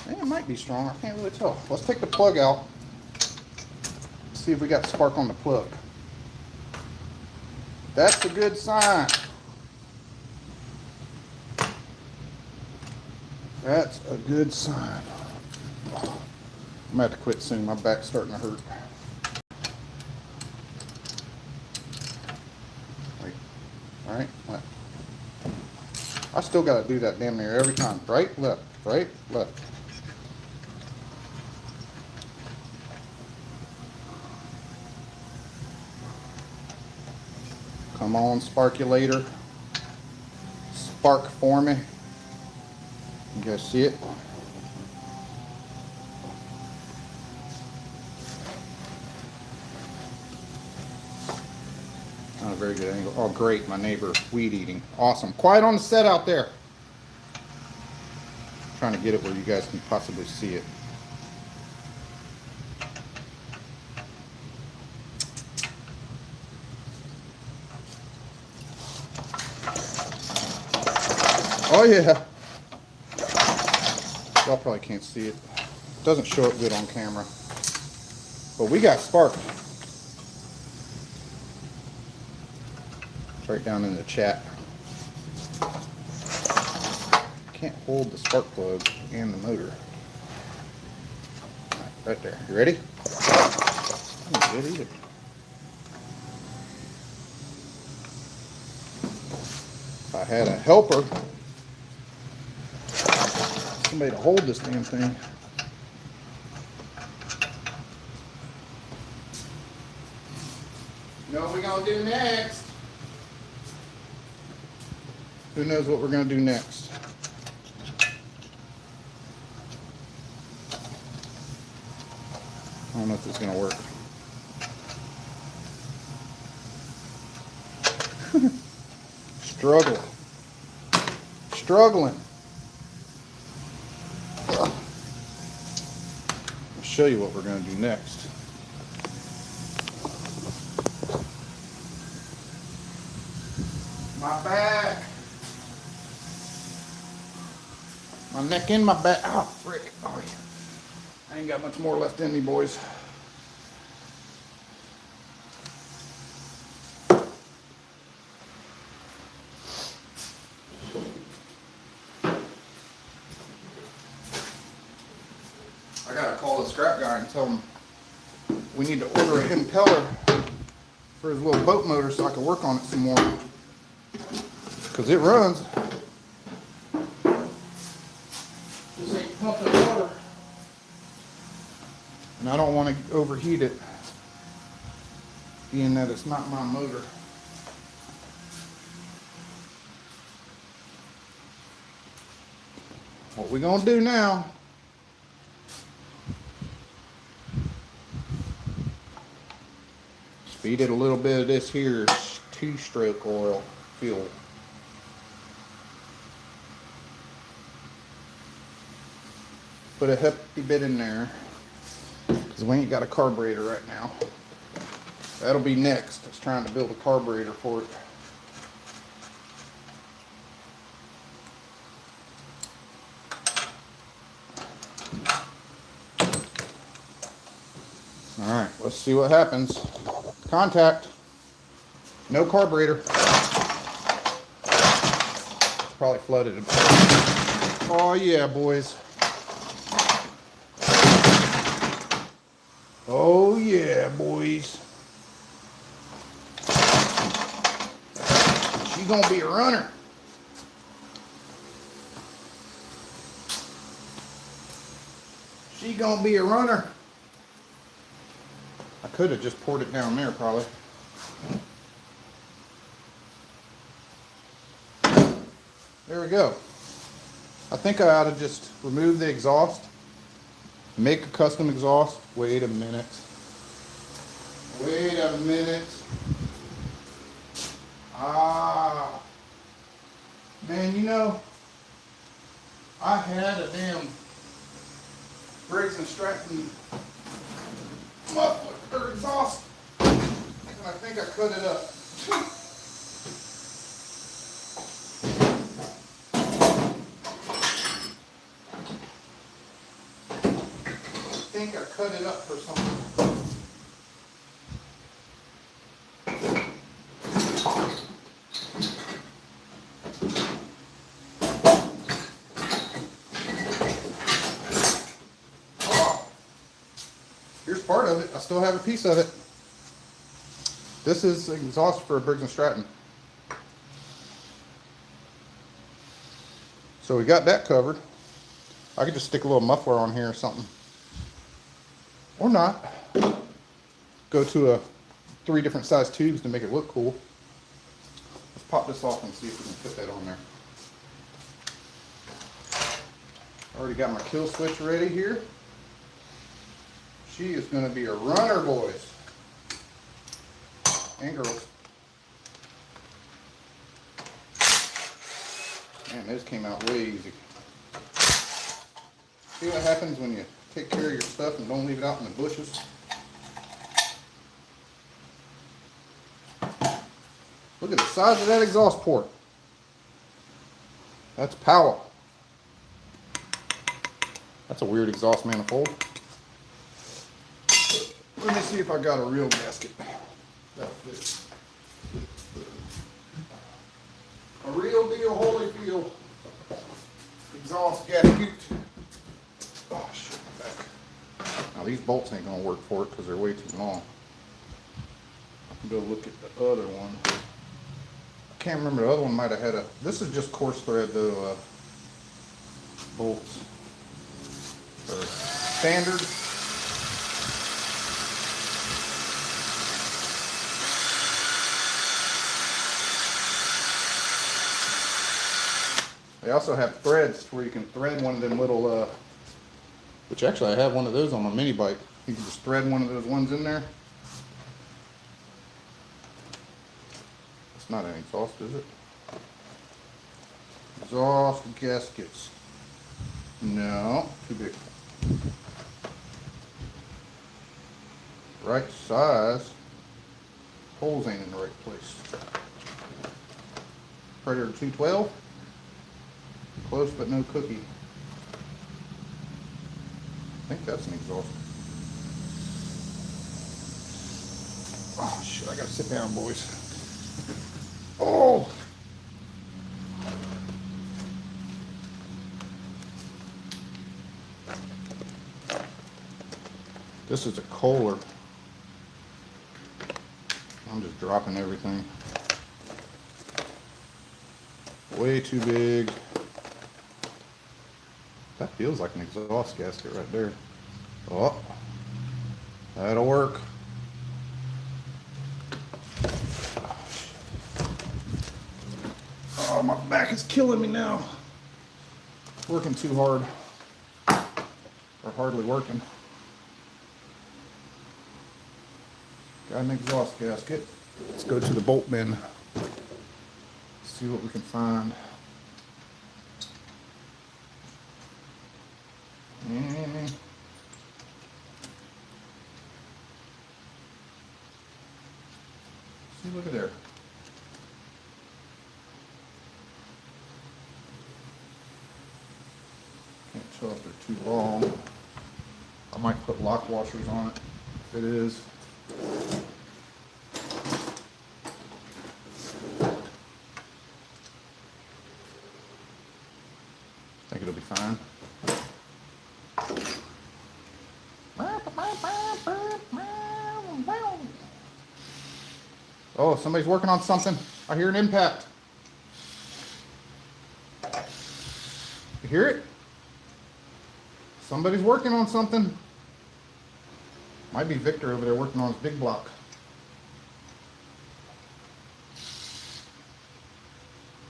It might be strong, I can't really tell. Let's take the plug out. See if we got spark on the plug. That's a good sign. That's a good sign. I'm gonna have to quit soon. My back's starting to hurt. Wait. All right. Left. I still got to do that damn near every time. Right, left, right, left. Come on, sparkulator. Spark for me. You guys see it? Not a very good angle. Oh, great. My neighbor weed eating. Awesome. Quiet on the set out there. Trying to get it where you guys can possibly see it. Oh yeah. Y'all probably can't see it. Doesn't show up good on camera. But we got spark. It's right down in the chat. Can't hold the spark plug and the motor. Right there. You ready? Oh, good either. If I had a helper, somebody to hold this damn thing. You know what we're gonna do next? Who knows what we're gonna do next? I don't know if it's gonna work. Struggling. I'll show you what we're going to do next. My back. My neck and my back. Oh, frick. Oh, yeah. I ain't got much more left in me, boys. I gotta call the scrap guy and tell him we need to order a impeller for his little boat motor so I can work on it some more. Because it runs. And I don't want to overheat it, being that it's not my motor. What we're gonna do now, feed it a little bit of this here 2-stroke oil fuel. Put a hefty bit in there, because we ain't got a carburetor right now. That'll be next. I was trying to build a carburetor for it. Alright, let's see what happens. Contact. No carburetor. It's probably flooded. Oh yeah, boys. Oh yeah, boys. She gonna be a runner. She gonna be a runner. I could have just poured it down there probably. There we go. I think I ought to just remove the exhaust, make a custom exhaust. Wait a minute. Wait a minute. Ah. Man, you know, I had a damn Briggs and Stratton muffler or exhaust, and I think I cut it up. I think I cut it up for something. Part of it. I still have a piece of it. This is exhaust for a Briggs and Stratton. So we got that covered. I could just stick a little muffler on here or something. Or not. Go to 3 different size tubes to make it look cool. Let's pop this off and see if we can put that on there. Already got my kill switch ready here. She is going to be a runner, boys and girls. Man, this came out way easy. See what happens when you take care of your stuff and don't leave it out in the bushes? Look at the size of that exhaust port. That's power. That's a weird exhaust manifold. Let me see if I got a real gasket. That'll fit. A real deal Holyfield exhaust gasket. Oh shit, my back. Now these bolts ain't gonna work for it because they're way too long. I can go look at the other one. I can't remember, the other one might have had a, this is just coarse thread though, bolts. Or standard. They also have threads where you can thread one of them little, which actually I have one of those on my mini bike. You can just thread one of those ones in there. It's not an exhaust, is it? Exhaust gaskets. No, too big. Right size. Holes ain't in the right place. Predator 212. Close but no cookie. I think that's an exhaust. Oh shit, I gotta sit down, boys. Oh! This is a Kohler. I'm just dropping everything. Way too big. That feels like an exhaust gasket right there. Oh, That'll work. Oh, my back is killing me now. Working too hard. Or hardly working. Got an exhaust gasket. Let's go to the bolt bin. See what we can find. See, look at there. Can't tell if they're too long. I might put lock washers on it if it is. Think it'll be fine. Oh, somebody's working on something. I hear an impact. You hear it? Somebody's working on something. Might be Victor over there working on his big block.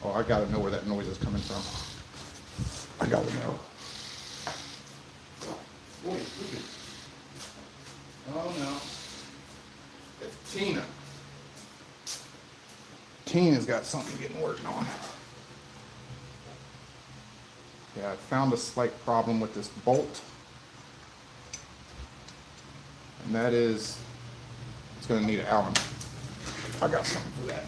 Oh, I gotta know where that noise is coming from. I gotta know. Oh no. It's Tina. Tina's got something getting worked on. Yeah, I found a slight problem with this bolt. And that is, it's gonna need an Allen. I got something for that.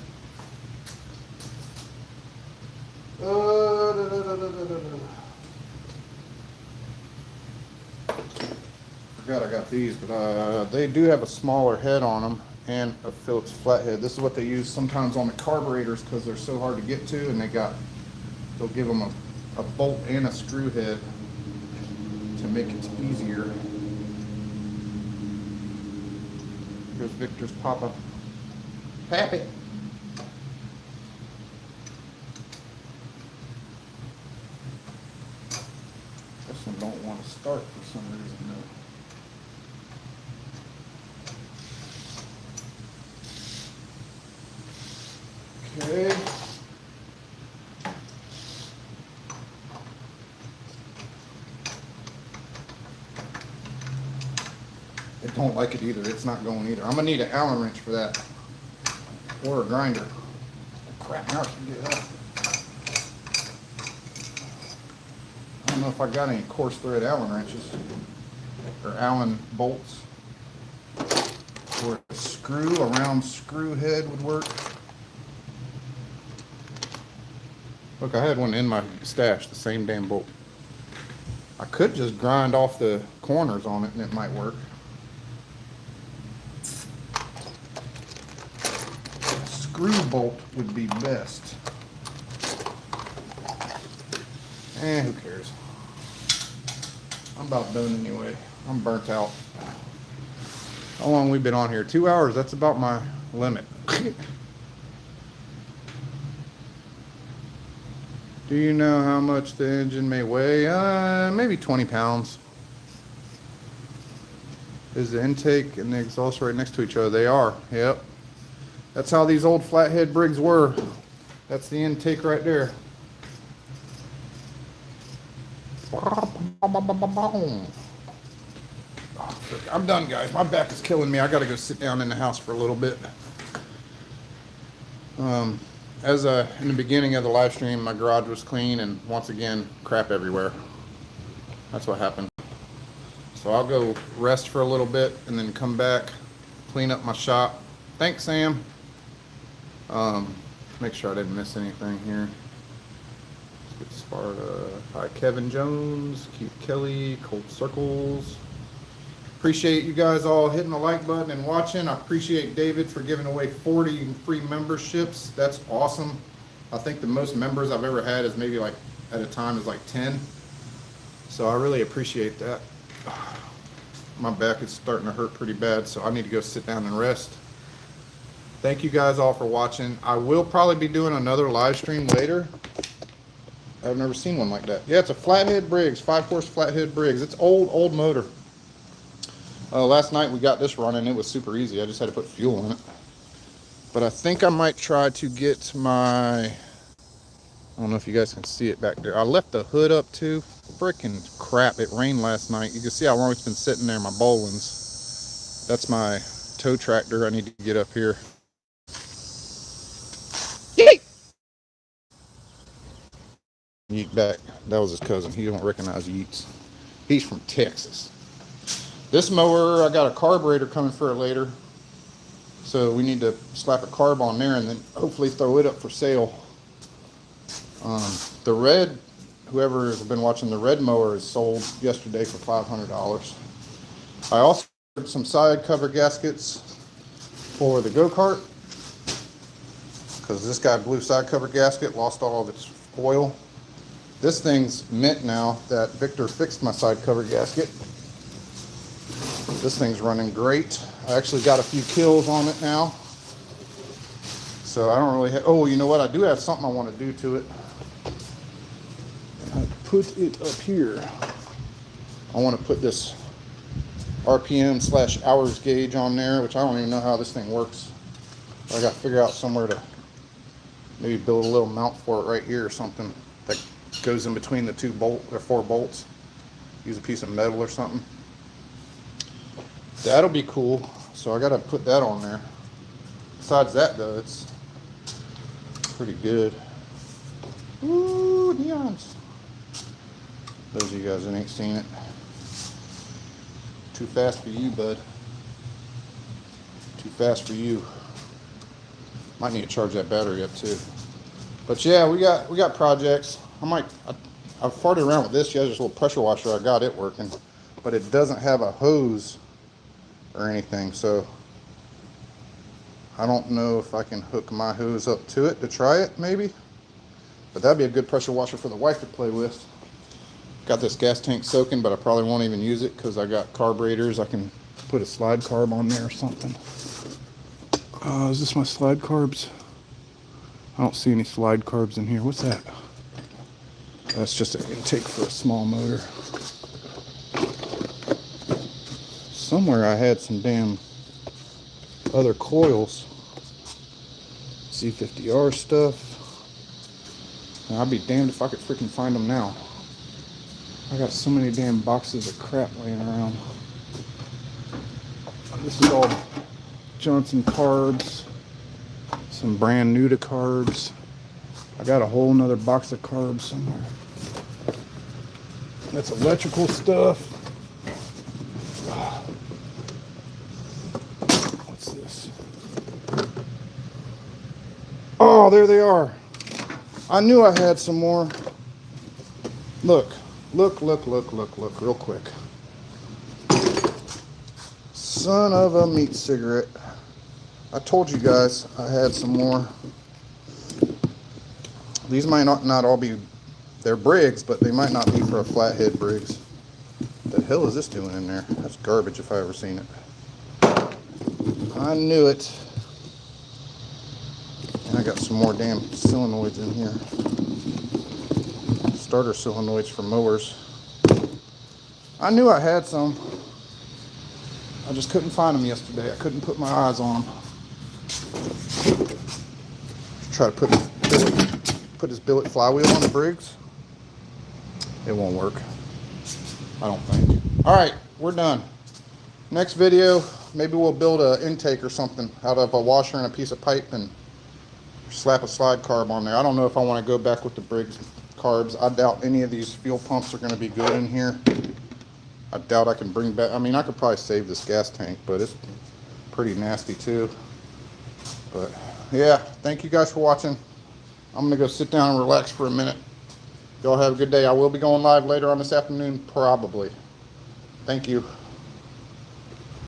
Forgot I got these, but they do have a smaller head on them and a Phillips flathead. This is what they use sometimes on the carburetors because they're so hard to get to, and they'll give them a bolt and a screw head to make it easier. Here's Victor's Papa. Pappy. This one don't want to start for some reason though. Okay. It don't like it either. It's not going either. I'm gonna need an Allen wrench for that, or a grinder. Crap! Now I can get up. I don't know if I got any coarse thread Allen wrenches or Allen bolts, or a round screw head would work. Look, I had one in my stash, the same damn bolt. I could just grind off the corners on it and it might work. Screw bolt would be best. Who cares? I'm about done anyway. I'm burnt out. How long we been on here? 2 hours. That's about my limit. Do you know how much the engine may weigh? Maybe 20 pounds. Is the intake and the exhaust right next to each other? They are. Yep. That's how these old Flathead Briggs were. That's the intake right there. I'm done, guys. My back is killing me. I gotta go sit down in the house for a little bit. In the beginning of the live stream, my garage was clean, and once again, crap everywhere. That's what happened. So I'll go rest for a little bit and then come back, clean up my shop. Thanks, Sam. Make sure I didn't miss anything here. Let's get Sparta. Hi, Kevin Jones, Keith Kelly, Cold Circles. Appreciate you guys all hitting the like button and watching. I appreciate David for giving away 40 free memberships. That's awesome. I think the most members I've ever had is maybe like at a time is like 10. So I really appreciate that. My back is starting to hurt pretty bad, so I need to go sit down and rest. Thank you guys all for watching. I will probably be doing another live stream later. I've never seen one like that. Yeah, it's a Flathead Briggs, 5-horse Flathead Briggs. It's old motor. Last night we got this running. It was super easy. I just had to put fuel in it. But I think I might try to get my, I don't know if you guys can see it back there. I left the hood up too. Freaking crap, it rained last night. You can see how long it's been sitting there, my Bolins. That's my tow tractor. I need to get up here. Yeet! Yeet back. That was his cousin. He don't recognize Yeets. He's from Texas. This mower, I got a carburetor coming for it later. So we need to slap a carb on there and then hopefully throw it up for sale. The red, whoever has been watching, the red mower is sold yesterday for $500. I also ordered some side cover gaskets for the go-kart because this guy blew side cover gasket, lost all of its oil. This thing's mint now that Victor fixed my side cover gasket. This thing's running great. I actually got a few kills on it now. So I don't really have, oh, you know what? I do have something I want to do to it. I put it up here. I want to put this RPM/hours gauge on there, which I don't even know how this thing works. I got to figure out somewhere to maybe build a little mount for it right here or something that goes in between the four bolts. Use a piece of metal or something. That'll be cool. So I gotta put that on there. Besides that though, it's pretty good. Ooh, neons. Those of you guys that ain't seen it. Too fast for you, bud. Too fast for you. Might need to charge that battery up too. But yeah, we got projects. I've farted around with this. Yeah, there's a little pressure washer. I got it working, but it doesn't have a hose or anything, so I don't know if I can hook my hose up to it to try it, maybe. But that'd be a good pressure washer for the wife to play with. Got this gas tank soaking, but I probably won't even use it because I got carburetors. I can put a slide carb on there or something. Is this my slide carbs? I don't see any slide carbs in here. What's that? That's just an intake for a small motor. Somewhere I had some damn other coils. C50R stuff. And I'd be damned if I could freaking find them now. I got so many damn boxes of crap laying around. This is all Johnson carbs. Some brand new to carbs. I got a whole nother box of carbs somewhere. That's electrical stuff. What's this? Oh, there they are. I knew I had some more. Look real quick. Son of a meat cigarette. I told you guys I had some more. These might not all be, they're Briggs, but they might not be for a Flathead Briggs. The hell is this doing in there? That's garbage if I ever seen it. I knew it. And I got some more damn solenoids in here. Starter solenoids for mowers. I knew I had some. I just couldn't find them yesterday. I couldn't put my eyes on them. Try to put his billet flywheel on the Briggs. It won't work. I don't think. All right, we're done. Next video, maybe we'll build an intake or something out of a washer and a piece of pipe and slap a slide carb on there. I don't know if I want to go back with the Briggs carbs. I doubt any of these fuel pumps are going to be good in here. I doubt I can bring back, I mean, I could probably save this gas tank, but it's pretty nasty too. But yeah, thank you guys for watching. I'm going to go sit down and relax for a minute. Y'all have a good day. I will be going live later on this afternoon, probably. Thank you.